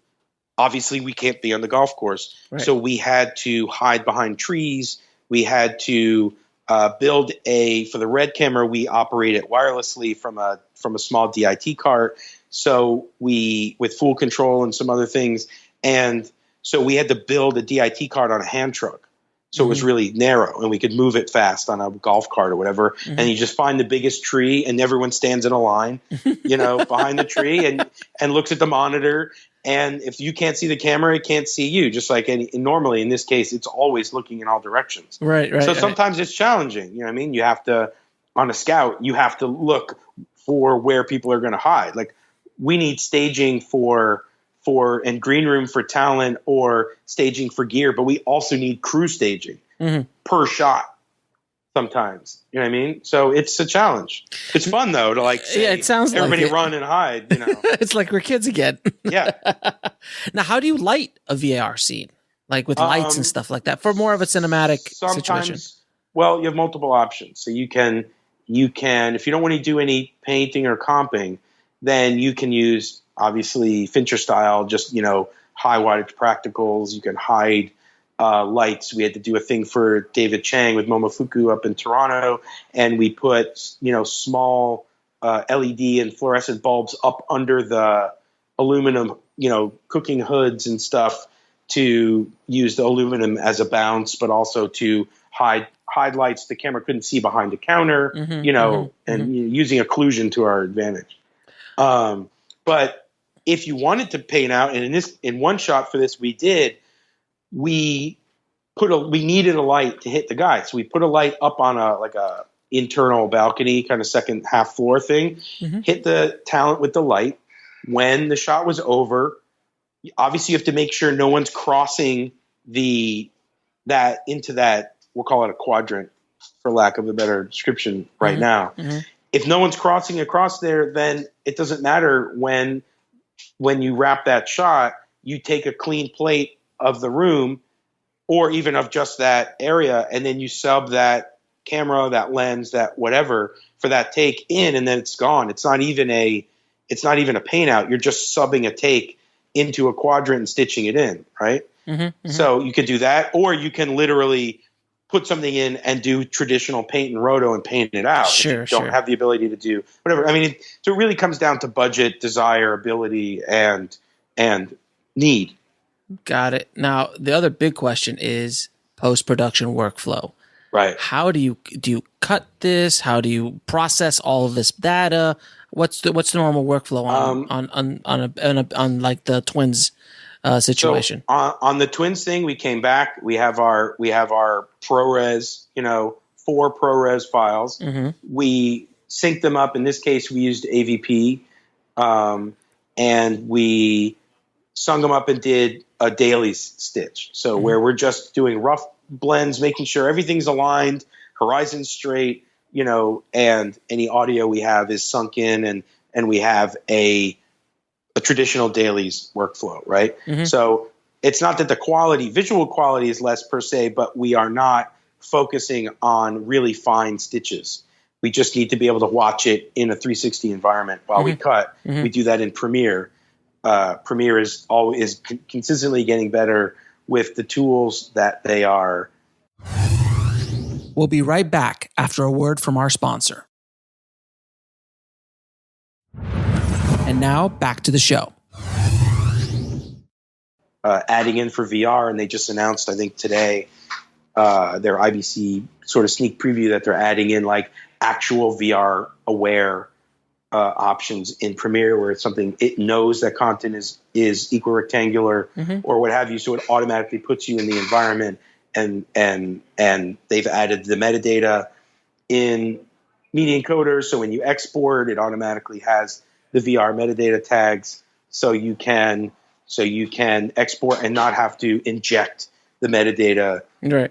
Speaker 3: obviously we can't be on the golf course. Right. So we had to hide behind trees. We had to build for the Red camera, we operate it wirelessly from a small DIT cart. So with full control and some other things. And so we had to build a DIT cart on a hand truck. So it was really narrow and we could move it fast on a golf cart or whatever. Mm-hmm. And you just find the biggest tree and everyone stands in a line, behind the tree and looks at the monitor. And if you can't see the camera, it can't see you. Just like normally in this case, it's always looking in all directions. Right. So sometimes it's challenging. You know what I mean? You have to, on a scout, you have to look for where people are going to hide. Like we need staging and green room for talent or staging for gear, but we also need crew staging per shot sometimes. You know what I mean? So it's a challenge. It's fun though to say,
Speaker 1: it sounds
Speaker 3: everybody
Speaker 1: like
Speaker 3: run and hide.
Speaker 1: It's like we're kids again.
Speaker 3: Yeah.
Speaker 1: Now, how do you light a VR scene? Like with lights and stuff like that for more of a cinematic situation?
Speaker 3: Well, you have multiple options. So you can, if you don't want to do any painting or comping, then you can use obviously Fincher style, just, high wattage practicals. You can hide lights. We had to do a thing for David Chang with Momofuku up in Toronto. And we put, small LED and fluorescent bulbs up under the aluminum, cooking hoods and stuff to use the aluminum as a bounce, but also to hide lights the camera couldn't see behind the counter, using occlusion to our advantage. But if you wanted to paint out, and in one shot for this we needed a light to hit the guy. So we put a light up on a internal balcony, kind of second half floor thing, hit the talent with the light. When the shot was over, obviously you have to make sure no one's crossing into that, we'll call it a quadrant for lack of a better description right now. Mm-hmm. If no one's crossing across there, then it doesn't matter when you wrap that shot, you take a clean plate of the room or even of just that area, and then you sub that camera, that lens, that whatever for that take in, and then it's gone. It's not even a paint out. You're just subbing a take into a quadrant and stitching it in, right? Mm-hmm, mm-hmm. So you could do that, or you can literally put something in and do traditional paint and roto and paint it out. Sure, if you don't have the ability to do whatever. I mean, so it really comes down to budget, desire, ability, and need.
Speaker 1: Got it. Now, the other big question is post-production workflow.
Speaker 3: Right.
Speaker 1: How do you cut this? How do you process all of this data? What's the normal workflow on like the Twins situation?
Speaker 3: So on the Twins thing, we came back. We have our ProRes, 4 ProRes files. Mm-hmm. We synced them up. In this case, we used AVP, and we sung them up and did a daily stitch. So where we're just doing rough blends, making sure everything's aligned, horizon straight, and any audio we have is sunk in, and we have a traditional dailies workflow, right? Mm-hmm. So it's not that the visual quality is less per se, but we are not focusing on really fine stitches. We just need to be able to watch it in a 360 environment while we cut. We do that in Premiere. Premiere is always consistently getting better with the tools that they are.
Speaker 1: We'll be right back after a word from our sponsor. And now back to the show.
Speaker 3: Adding in for VR, and they just announced, I think today, their IBC sort of sneak preview that they're adding in like actual VR aware options in Premiere, where it's something it knows that content is equirectangular or what have you, so it automatically puts you in the environment, and they've added the metadata in media encoder, so when you export, it automatically has the VR metadata tags, so you can export and not have to inject the metadata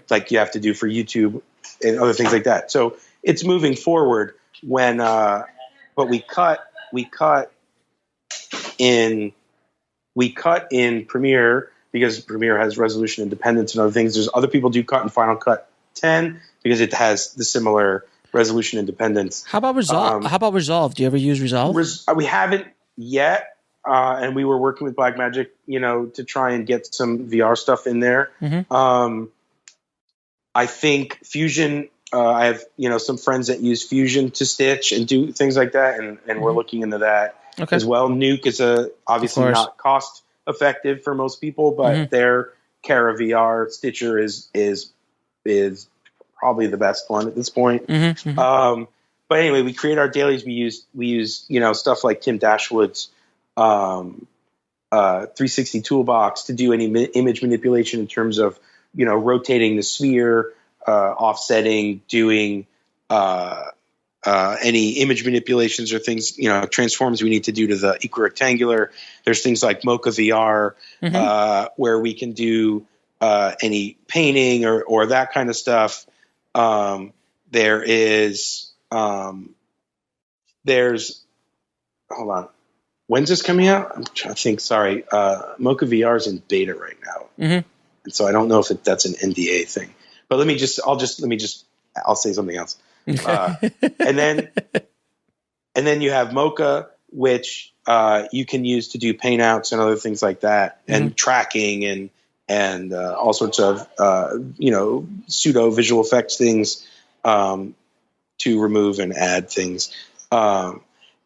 Speaker 3: like you have to do for YouTube and other things like that. So it's moving forward. But we cut in Premiere because Premiere has resolution independence and other things. There's other people do cut in Final Cut 10 because it has the similar resolution independence.
Speaker 1: How about Resolve? Do you ever use Resolve?
Speaker 3: We haven't yet. And we were working with Blackmagic, to try and get some VR stuff in there. I think Fusion, I have, some friends that use Fusion to stitch and do things like that. And we're looking into that as well. Nuke is obviously not cost effective for most people, but their Cara VR Stitcher is probably the best one at this point. But anyway, we create our dailies. We use stuff like Tim Dashwood's 360 toolbox to do any image manipulation in terms of rotating the sphere, offsetting, doing any image manipulations or things, transforms we need to do to the equirectangular. There's things like Mocha VR where we can do any painting or that kind of stuff. There's hold on. When's this coming out? I'm trying to think. Sorry. Mocha VR is in beta right now. And so I don't know if that's an NDA thing, but I'll say something else. And then you have Mocha, which you can use to do paint outs and other things like that, and tracking and all sorts of, pseudo visual effects things to remove and add things.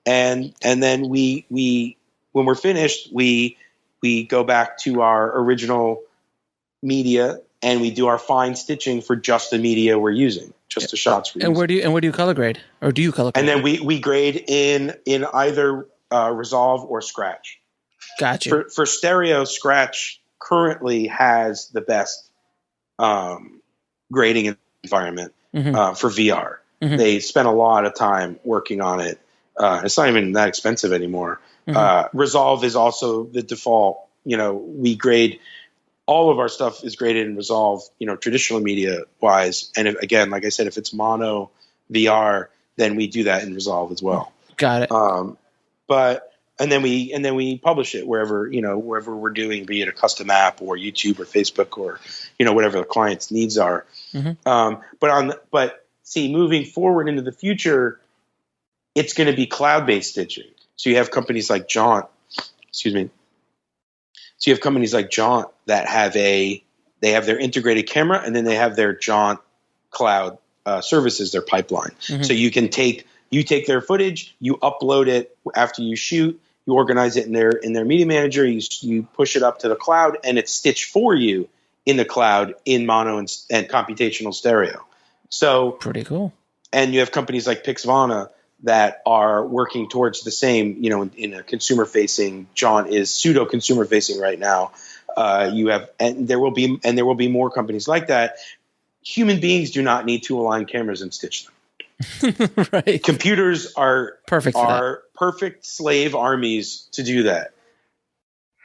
Speaker 3: And then we when we're finished, we go back to our original media and we do our fine stitching for just the media we're using, just the shots we're using.
Speaker 1: And where do you color grade, or do you color grade?
Speaker 3: And then we grade in either Resolve or Scratch.
Speaker 1: Gotcha.
Speaker 3: For stereo, Scratch currently has the best grading environment for VR. They spent a lot of time working on it. It's not even that expensive anymore. Resolve is also the default. We grade all of our stuff is graded in Resolve, traditional media wise. And again, like I said, if it's mono VR, then we do that in Resolve as well.
Speaker 1: Got it.
Speaker 3: And then we publish it wherever we're doing, be it a custom app or YouTube or Facebook or, whatever the client's needs are. But see, moving forward into the future, it's going to be cloud-based stitching. So you have companies like Jaunt, that have they have their integrated camera, and then they have their Jaunt cloud services, their pipeline. So you take their footage, you upload it after you shoot, you organize it in their media manager, you push it up to the cloud, and it's stitched for you in the cloud in mono and computational stereo. So
Speaker 1: pretty cool.
Speaker 3: And you have companies like Pixvana that are working towards the same, in a consumer-facing. Jaunt is pseudo-consumer-facing right now. And there will be more companies like that. Human beings do not need to align cameras and stitch them.
Speaker 1: Right.
Speaker 3: Computers are perfect slave armies to do that.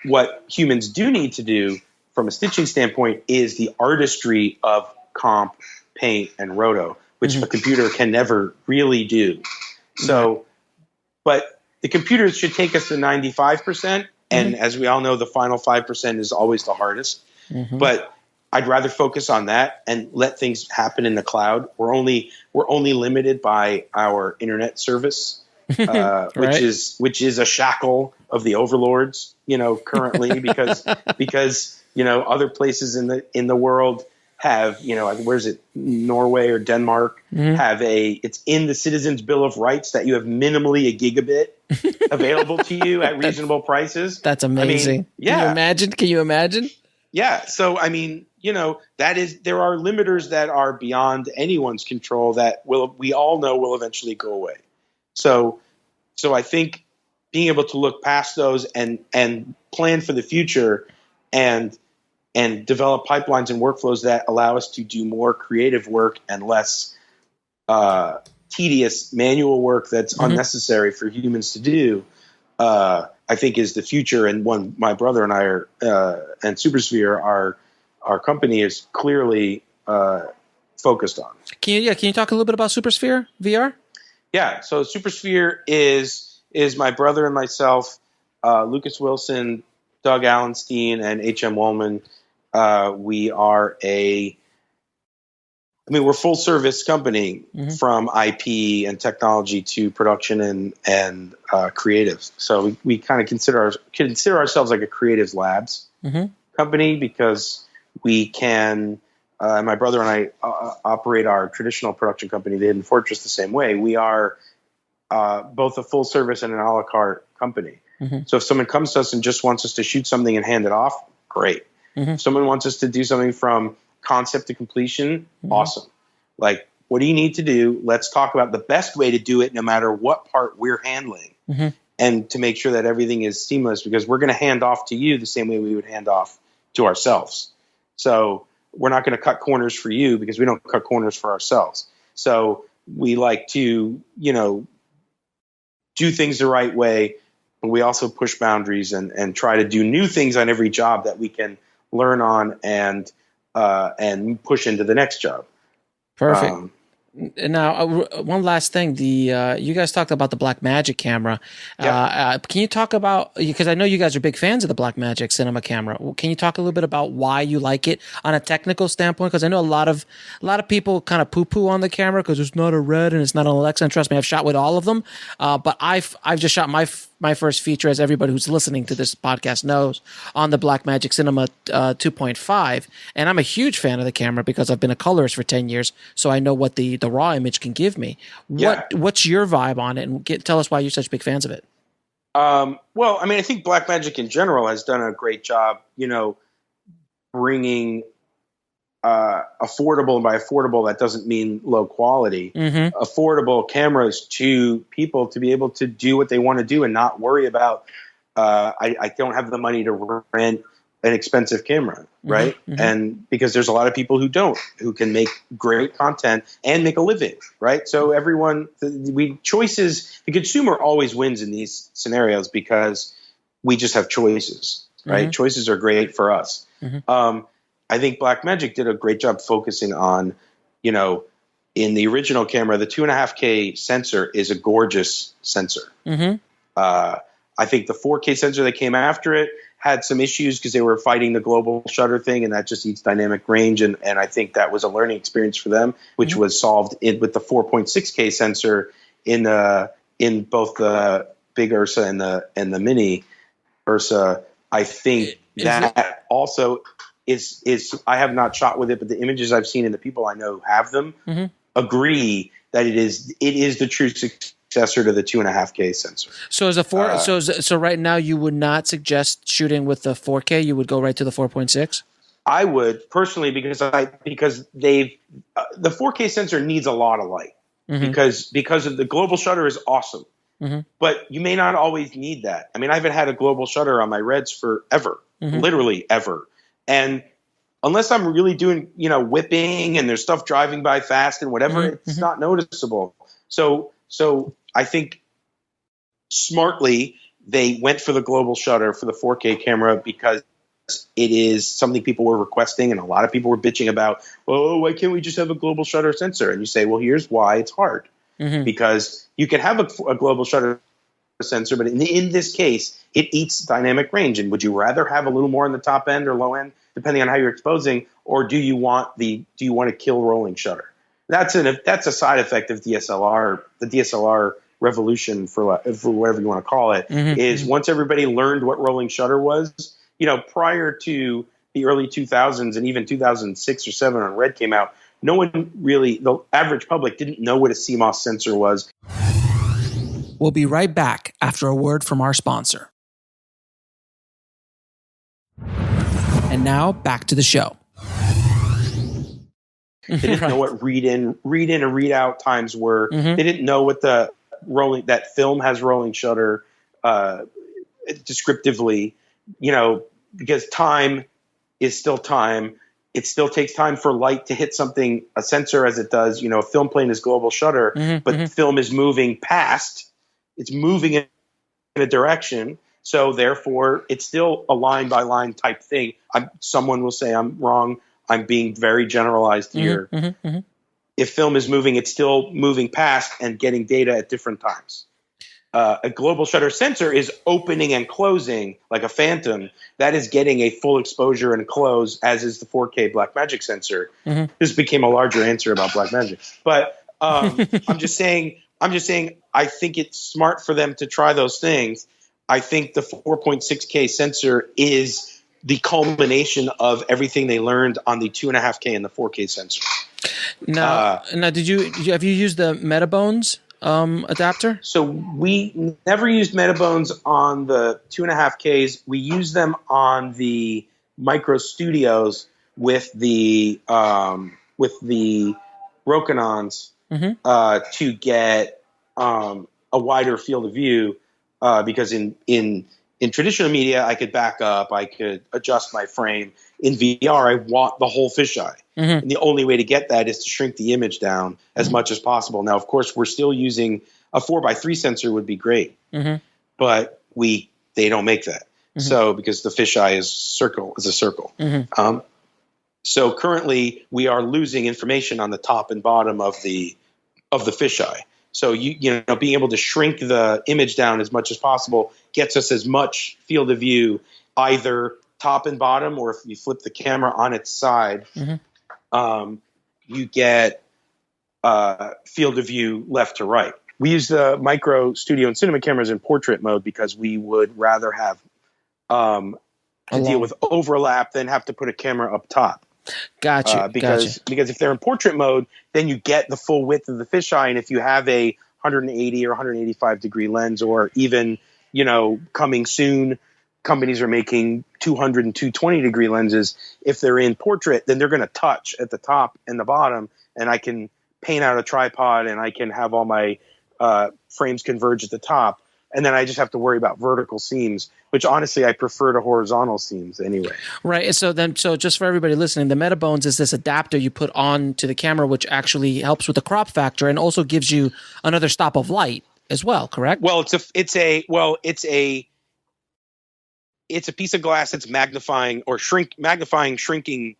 Speaker 3: What humans do need to do from a stitching standpoint is the artistry of comp, paint, and roto, which a computer can never really do. So, but the computers should take us to 95%, And as we all know, the final 5% is always the hardest. But I'd rather focus on that and let things happen in the cloud. We're only limited by our internet service,
Speaker 1: Right.
Speaker 3: which is a shackle of the overlords, currently because other places in the world have, like, where's it, Norway or Denmark, have it's in the Citizens Bill of Rights that you have minimally a gigabit available to you at reasonable prices.
Speaker 1: That's amazing.
Speaker 3: I mean, yeah.
Speaker 1: Can you imagine?
Speaker 3: Yeah. So, I mean, there are limiters that are beyond anyone's control that we all know will eventually go away. So I think being able to look past those and plan for the future and develop pipelines and workflows that allow us to do more creative work and less tedious manual work that's unnecessary for humans to do, I think is the future. And one my brother and I are, and SuperSphere, our company is clearly focused on.
Speaker 1: Can you talk a little bit about SuperSphere VR? Yeah.
Speaker 3: So SuperSphere is my brother and myself, Lucas Wilson, Doug Allenstein, and H.M. Wollman. We're a full service company from IP and technology to production and creative. So we kind of consider ourselves like a creative labs company, because we can, and my brother and I operate our traditional production company, the Hidden Fortress, the same way. We are both a full service and an a la carte company. So if someone comes to us and just wants us to shoot something and hand it off, great. If someone wants us to do something from concept to completion, awesome. Like, what do you need to do? Let's talk about the best way to do it, no matter what part we're handling, and to make sure that everything is seamless, because we're going to hand off to you the same way we would hand off to ourselves. So we're not going to cut corners for you, because we don't cut corners for ourselves. So we like to, do things the right way, but we also push boundaries and try to do new things on every job that we can learn on and push into the next job.
Speaker 1: Perfect. Now, one last thing. You guys talked about the Blackmagic camera. Can you talk about, because I know you guys are big fans of the Blackmagic cinema camera. Can you talk a little bit about why you like it on a technical standpoint? Because I know a lot of people kind of poo-poo on the camera because it's not a Red and it's not an Alexa. And trust me, I've shot with all of them. But I've just shot my first feature, as everybody who's listening to this podcast knows, on the Blackmagic Cinema 2.5. And I'm a huge fan of the camera because I've been a colorist for 10 years. So I know what the raw image can give me. What's your vibe on it? And tell us why you're such big fans of it.
Speaker 3: Well, I mean, I think Blackmagic in general has done a great job, bringing affordable, and by affordable, that doesn't mean low quality, affordable cameras to people to be able to do what they want to do and not worry about, I don't have the money to rent an expensive camera, right? And because there's a lot of people who can make great content and make a living, right? So the consumer always wins in these scenarios because we just have choices, right? Choices are great for us. I think Blackmagic did a great job focusing on, in the original camera, the 2.5K sensor is a gorgeous sensor. I think the 4K sensor that came after it had some issues because they were fighting the global shutter thing, and that just eats dynamic range. And I think that was a learning experience for them, which was solved with the 4.6K sensor in both the big Ursa and the mini Ursa. I think that also is I have not shot with it, but the images I've seen and the people I know who have them agree that it is the true successor to the 2.5K sensor. So as a
Speaker 1: so right now you would not suggest shooting with the 4K. You would go right to the 4.6.
Speaker 3: I would personally, because the 4K sensor needs a lot of light because of the global shutter is awesome, but you may not always need that. I mean, I haven't had a global shutter on my Reds forever, literally ever, and unless I'm really doing whipping and there's stuff driving by fast and whatever, it's not noticeable. So I think smartly they went for the global shutter for the 4K camera because it is something people were requesting, and a lot of people were bitching about, oh, why can't we just have a global shutter sensor? And you say, well, here's why it's hard. Because you can have a global shutter sensor, but in this case, it eats dynamic range. And would you rather have a little more on the top end or low end, depending on how you're exposing, or do you want to kill rolling shutter? That's a side effect of DSLR. The DSLR revolution, for whatever you want to call it, is once everybody learned what rolling shutter was. Prior to the early 2000s and even 2006 or 7 when Red came out, no one really, the average public didn't know what a CMOS sensor was.
Speaker 1: We'll be right back after a word from our sponsor. And now back to the show.
Speaker 3: They didn't know what read in and read out times were. They didn't know what that film has rolling shutter descriptively, because time is still time. It still takes time for light to hit something, a sensor, as it does. A film plane is global shutter, but the film is moving past. It's moving in a direction. So therefore, it's still a line by line type thing. Someone will say I'm wrong. I'm being very generalized here. If film is moving, it's still moving past and getting data at different times. A global shutter sensor is opening and closing like a phantom. That is getting a full exposure and close, as is the 4K Blackmagic sensor. This became a larger answer about Blackmagic. But I'm just saying, I think it's smart for them to try those things. I think the 4.6K sensor is the culmination of everything they learned on the 2.5K and the 4K sensor.
Speaker 1: Now, have you used the Metabones adapter?
Speaker 3: So we never used Metabones on the 2.5Ks. We used them on the Micro Studios with the Rokinons to get a wider field of view, because in traditional media I could back up, I could adjust my frame. In VR, I want the whole fisheye. And the only way to get that is to shrink the image down as much as possible. Now, of course, we're still using a 4x3 sensor would be great, but they don't make that. So because the fisheye is a circle. So currently we are losing information on the top and bottom of the fisheye. So you know being able to shrink the image down as much as possible gets us as much field of view, either top and bottom, or if you flip the camera on its side, you get field of view left to right. We use the Micro Studio and Cinema cameras in portrait mode because we would rather have to deal with overlap than have to put a camera up top.
Speaker 1: Gotcha.
Speaker 3: Because if they're in portrait mode, then you get the full width of the fisheye, and if you have a 180 or 185 degree lens, or even coming soon, companies are making 200 and 220 degree lenses. If they're in portrait, then they're going to touch at the top and the bottom, and I can paint out a tripod and I can have all my frames converge at the top. And then I just have to worry about vertical seams, which honestly I prefer to horizontal seams anyway.
Speaker 1: Right. So just for everybody listening, the Metabones is this adapter you put on to the camera, which actually helps with the crop factor and also gives you another stop of light as well. Correct?
Speaker 3: Well, it's a piece of glass that's shrinking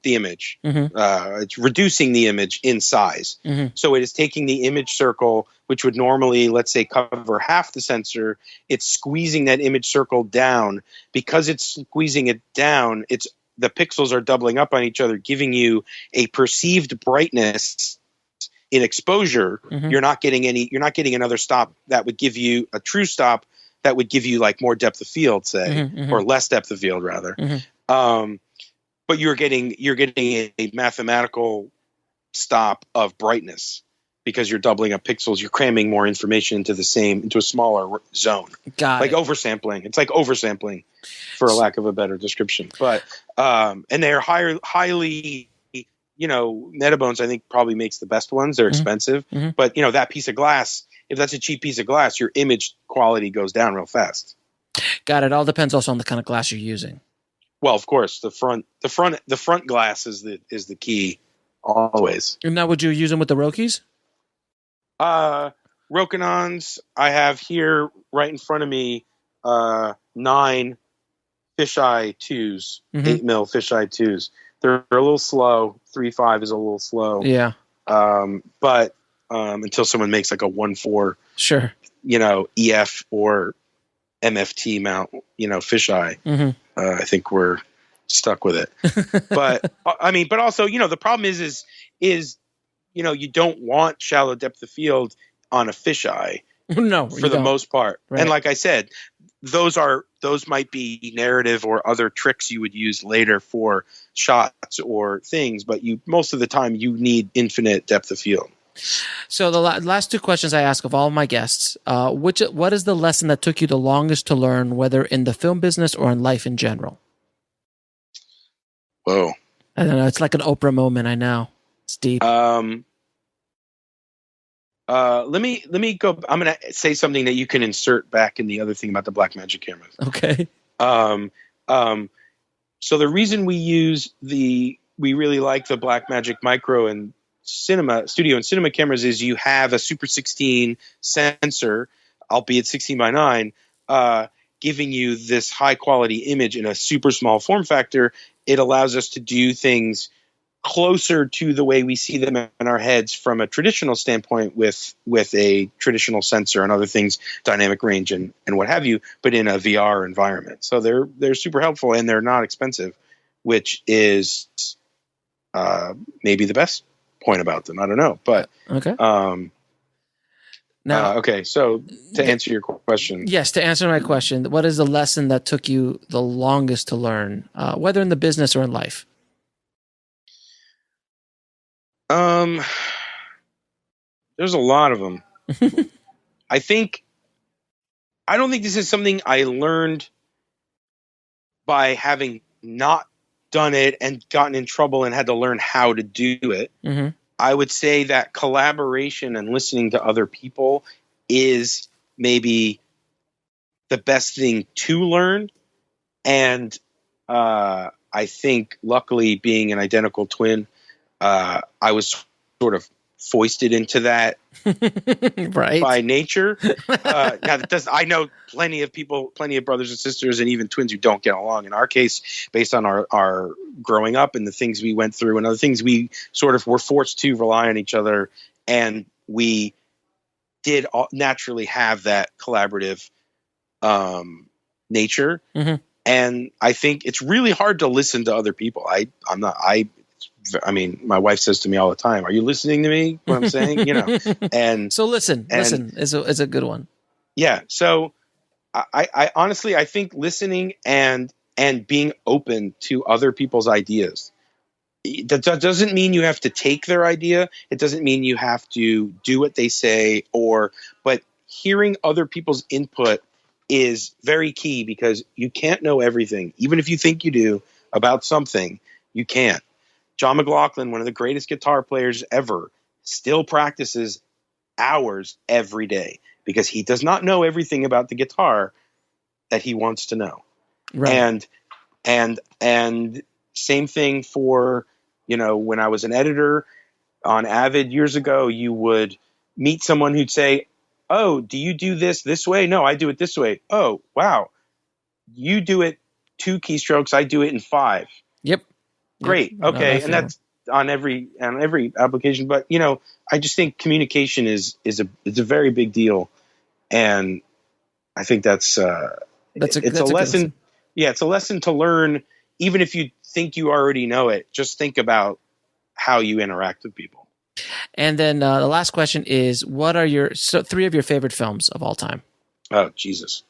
Speaker 3: the image. It's reducing the image in size. So it is taking the image circle, which would normally, let's say, cover half the sensor. It's squeezing that image circle down. Because it's squeezing it down, the pixels are doubling up on each other, giving you a perceived brightness in exposure. You're not getting another stop that would give you a true stop. That would give you like more depth of field, say, or less depth of field rather. But you're getting a mathematical stop of brightness because you're doubling up pixels. You're cramming more information into a smaller zone. Like oversampling. It's like oversampling, for a lack of a better description. But and they're highly. Metabones I think probably makes the best ones. They're expensive, but that piece of glass. If that's a cheap piece of glass, your image quality goes down real fast.
Speaker 1: Got it. All depends also on the kind of glass you're using.
Speaker 3: Well, of course, the front glass is the key always.
Speaker 1: And now, would you use them with the Rokies?
Speaker 3: Rokinons, I have here right in front of me 9 fisheye 2s, 8mm fisheye 2s. They're a little slow. 3.5 is a little slow.
Speaker 1: Yeah.
Speaker 3: But until someone makes like a 1.4,
Speaker 1: sure,
Speaker 3: EF or MFT mount, fisheye. I think we're stuck with it. But but also, the problem is you don't want shallow depth of field on a fisheye.
Speaker 1: No,
Speaker 3: for the most part.
Speaker 1: Right.
Speaker 3: And like I said, those might be narrative or other tricks you would use later for shots or things, but most of the time you need infinite depth of field.
Speaker 1: So the last two questions I ask of all of my guests, what is the lesson that took you the longest to learn, whether in the film business or in life in general?
Speaker 3: Whoa.
Speaker 1: I don't know. It's like an Oprah moment. I know. It's deep.
Speaker 3: Let me go. I'm going to say something that you can insert back in the other thing about the Blackmagic cameras.
Speaker 1: Okay.
Speaker 3: So the reason we really like the Blackmagic Micro and studio and cinema cameras is you have a Super 16 sensor, albeit 16:9, giving you this high quality image in a super small form factor. It allows us to do things closer to the way we see them in our heads from a traditional standpoint with a traditional sensor and other things, dynamic range and what have you, but in a VR environment. So they're super helpful and they're not expensive, which is maybe the best point about them. I don't know, but
Speaker 1: okay.
Speaker 3: Okay. So to answer your question,
Speaker 1: yes, to answer my question, what is the lesson that took you the longest to learn, whether in the business or in life?
Speaker 3: There's a lot of them. I don't think this is something I learned by having not done it and gotten in trouble and had to learn how to do it.
Speaker 1: Mm-hmm.
Speaker 3: I would say that collaboration and listening to other people is maybe the best thing to learn. And I think, luckily, being an identical twin, I was sort of foisted into that
Speaker 1: right
Speaker 3: by nature. I know plenty of brothers and sisters and even twins who don't get along. In our case, based on our growing up and the things we went through and other things, we sort of were forced to rely on each other, and we did naturally have that collaborative nature.
Speaker 1: Mm-hmm.
Speaker 3: And I think it's really hard to listen to other people. I mean, my wife says to me all the time, "Are you listening to me? What I'm saying?" And
Speaker 1: so listen is a good one.
Speaker 3: Yeah. So I honestly, I think listening and being open to other people's ideas. That doesn't mean you have to take their idea. It doesn't mean you have to do what they say, but hearing other people's input is very key, because you can't know everything. Even if you think you do about something, you can't. John McLaughlin, one of the greatest guitar players ever, still practices hours every day because he does not know everything about the guitar that he wants to know.
Speaker 1: Right.
Speaker 3: And same thing for, when I was an editor on Avid years ago, you would meet someone who'd say, "Oh, do you do this way? No, I do it this way. Oh, wow. You do it 2 keystrokes. I do it in 5.
Speaker 1: Yep.
Speaker 3: Great.
Speaker 1: Yep.
Speaker 3: Okay. And that's on every application. But, I just think communication is a very big deal. And I think it's a lesson. Yeah. It's a lesson to learn. Even if you think you already know it, just think about how you interact with people.
Speaker 1: And then the last question is, what are 3 of your favorite films of all time?
Speaker 3: Oh, Jesus.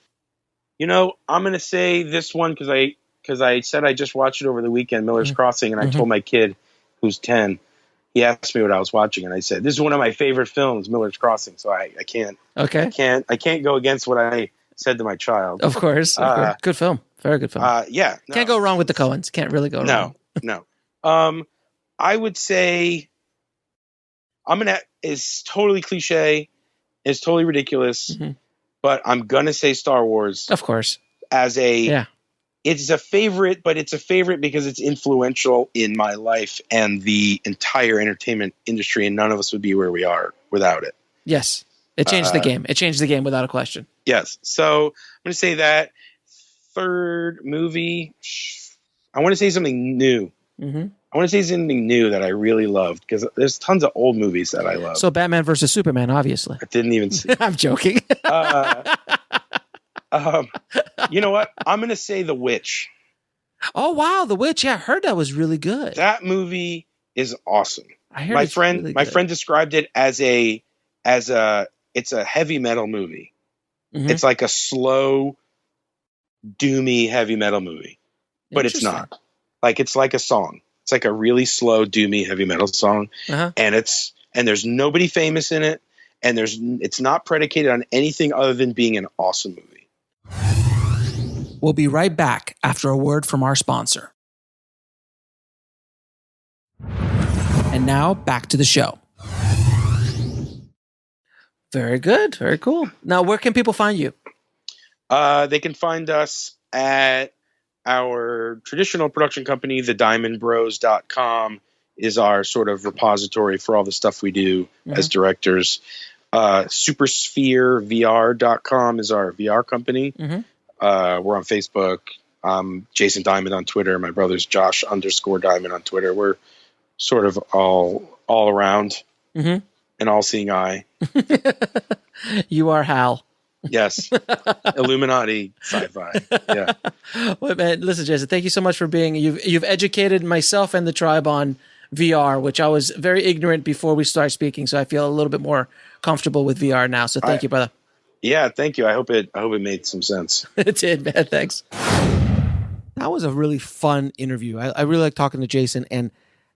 Speaker 3: I'm going to say this one because I said I just watched it over the weekend, Miller's Crossing, and I told my kid, who's 10, he asked me what I was watching, and I said, "This is one of my favorite films, Miller's Crossing." So I can't.
Speaker 1: Okay.
Speaker 3: I can't go against what I said to my child.
Speaker 1: Of course. Good film. Very good film.
Speaker 3: Yeah. No.
Speaker 1: Can't go wrong with the Coens. Can't really go wrong.
Speaker 3: No. I would say is totally cliche. It's totally ridiculous. Mm-hmm. But I'm going to say Star Wars.
Speaker 1: Of course.
Speaker 3: It's a favorite, but it's a favorite because it's influential in my life and the entire entertainment industry, and none of us would be where we are without it.
Speaker 1: Yes. It changed the game. It changed the game without a question.
Speaker 3: Yes. So I'm going to say that. Third movie, I want to say something new.
Speaker 1: Mm-hmm.
Speaker 3: I want to say something new that I really loved, because there's tons of old movies that I love.
Speaker 1: So Batman versus Superman, obviously.
Speaker 3: I didn't even see.
Speaker 1: I'm joking.
Speaker 3: You know what? I'm going to say The Witch.
Speaker 1: Oh wow, The Witch. Yeah, I heard that was really good.
Speaker 3: That movie is awesome.
Speaker 1: I heard
Speaker 3: My
Speaker 1: it's
Speaker 3: friend,
Speaker 1: really
Speaker 3: my
Speaker 1: good.
Speaker 3: friend described it as it's a heavy metal movie.
Speaker 1: Mhm.
Speaker 3: It's like a slow, doomy heavy metal movie, but it's
Speaker 1: Interesting.
Speaker 3: not. Like it's like a song. It's like a really slow, doomy heavy metal song,
Speaker 1: Uh-huh.
Speaker 3: and there's nobody famous in it, and it's not predicated on anything other than being an awesome movie.
Speaker 1: We'll be right back after a word from our sponsor. And now back to the show. Very good. Very cool. Now, where can people find you?
Speaker 3: They can find us at our traditional production company, thediamondbros.com is our sort of repository for all the stuff we do as directors. SuperSphere VR.com is our VR company.
Speaker 1: Mm-hmm.
Speaker 3: We're on Facebook. Jason Diamond on Twitter. My brother's Josh_Diamond on Twitter. We're sort of all around, an all-seeing eye.
Speaker 1: You are Hal.
Speaker 3: Yes. Illuminati sci-fi. Yeah.
Speaker 1: Well, man, listen, Jason, thank you so much for being. You've educated myself and the tribe on VR, which I was very ignorant before we started speaking. So I feel a little bit more comfortable with VR now. So thank you, brother.
Speaker 3: Yeah, thank you. I hope it made some sense.
Speaker 1: It did, man. Thanks. That was a really fun interview. I really like talking to Jason. And,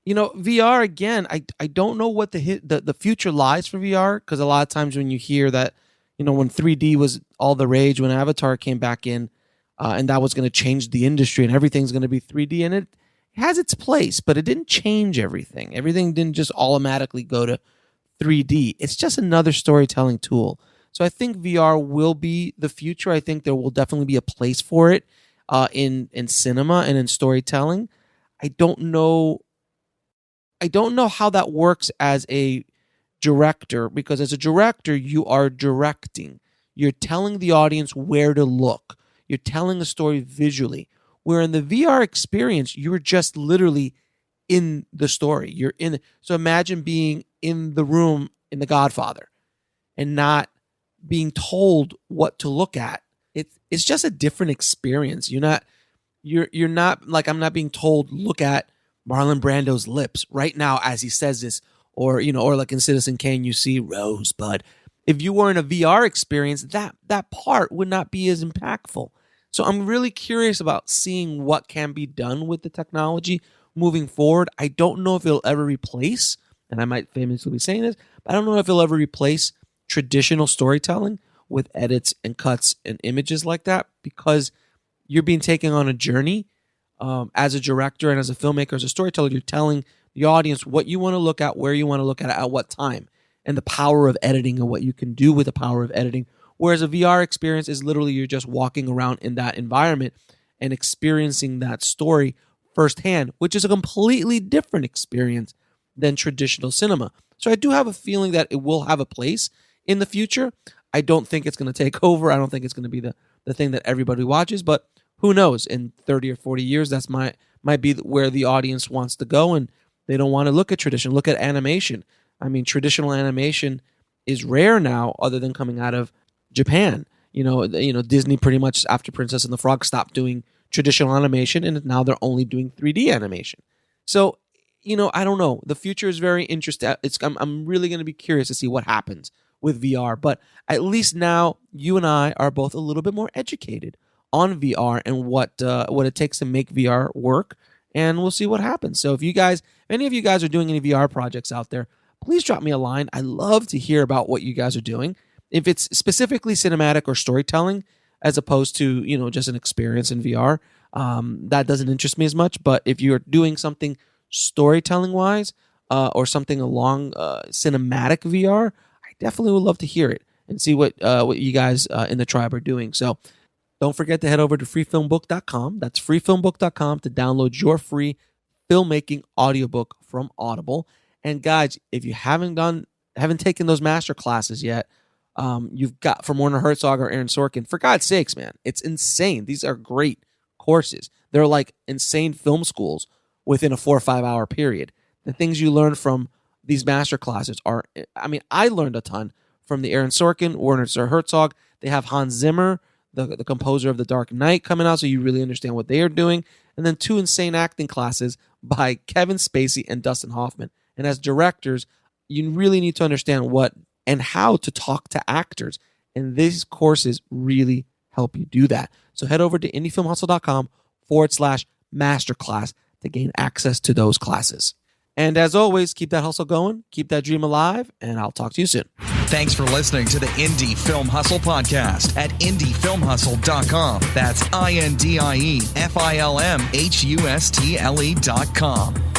Speaker 1: you know, VR, again, I don't know what the future lies for VR, because a lot of times when you hear that, you know, when 3D was all the rage, when Avatar came back in, and that was going to change the industry and everything's going to be 3D, and it has its place, but it didn't change everything. Everything didn't just automatically go to 3D. It's just another storytelling tool. So I think VR will be the future. I think there will definitely be a place for it in cinema and in storytelling. I don't know how that works as a director, because as a director, you are directing. You're telling the audience where to look. You're telling a story visually. Where in the VR experience, you're just literally in the story. So imagine being in the room in The Godfather and not being told what to look at. It's just a different experience. You're not like, I'm not being told, look at Marlon Brando's lips right now as he says this, or like in Citizen Kane, you see Rosebud. If you were in a VR experience, that part would not be as impactful. So I'm really curious about seeing what can be done with the technology moving forward. I don't know if it'll ever replace, and I might famously be saying this, but I don't know if it'll ever replace traditional storytelling with edits and cuts and images like that, because you're being taken on a journey as a director and as a filmmaker, as a storyteller. You're telling the audience what you want to look at, where you want to look at what time, and the power of editing and what you can do with the power of editing. Whereas a VR experience is literally you're just walking around in that environment and experiencing that story firsthand, which is a completely different experience than traditional cinema. So I do have a feeling that it will have a place in the future. I don't think it's going to take over. I don't think it's going to be the thing that everybody watches, but who knows? In 30 or 40 years, that's might be where the audience wants to go, and they don't want to look at tradition. Look at animation. I mean, traditional animation is rare now, other than coming out of Japan. Disney pretty much after Princess and the Frog stopped doing traditional animation, and now they're only doing 3D animation. So, I don't know. The future is very interesting. I'm really going to be curious to see what happens with VR. But at least now, you and I are both a little bit more educated on VR and what it takes to make VR work, and we'll see what happens. So if any of you guys are doing any VR projects out there, please drop me a line. I love to hear about what you guys are doing. If it's specifically cinematic or storytelling, as opposed to, just an experience in VR, that doesn't interest me as much. But if you're doing something storytelling-wise or something along cinematic VR, I definitely would love to hear it and see what you guys in the tribe are doing. So don't forget to head over to freefilmbook.com. That's freefilmbook.com to download your free filmmaking audiobook from Audible. And guys, if you haven't taken those master classes yet, you've got from Werner Herzog or Aaron Sorkin, for God's sakes, man, it's insane. These are great courses. They're like insane film schools within a 4 or 5 hour period. The things you learn from these master classes are, I learned a ton from the Aaron Sorkin, Werner Herzog. They have Hans Zimmer, the composer of The Dark Knight, coming out, so you really understand what they are doing. And then 2 insane acting classes by Kevin Spacey and Dustin Hoffman. And as directors, you really need to understand what and how to talk to actors. And these courses really help you do that. So head over to indiefilmhustle.com/masterclass to gain access to those classes. And as always, keep that hustle going, keep that dream alive, and I'll talk to you soon.
Speaker 2: Thanks for listening to the Indie Film Hustle podcast at indiefilmhustle.com. That's INDIEFILMHUSTLE.com.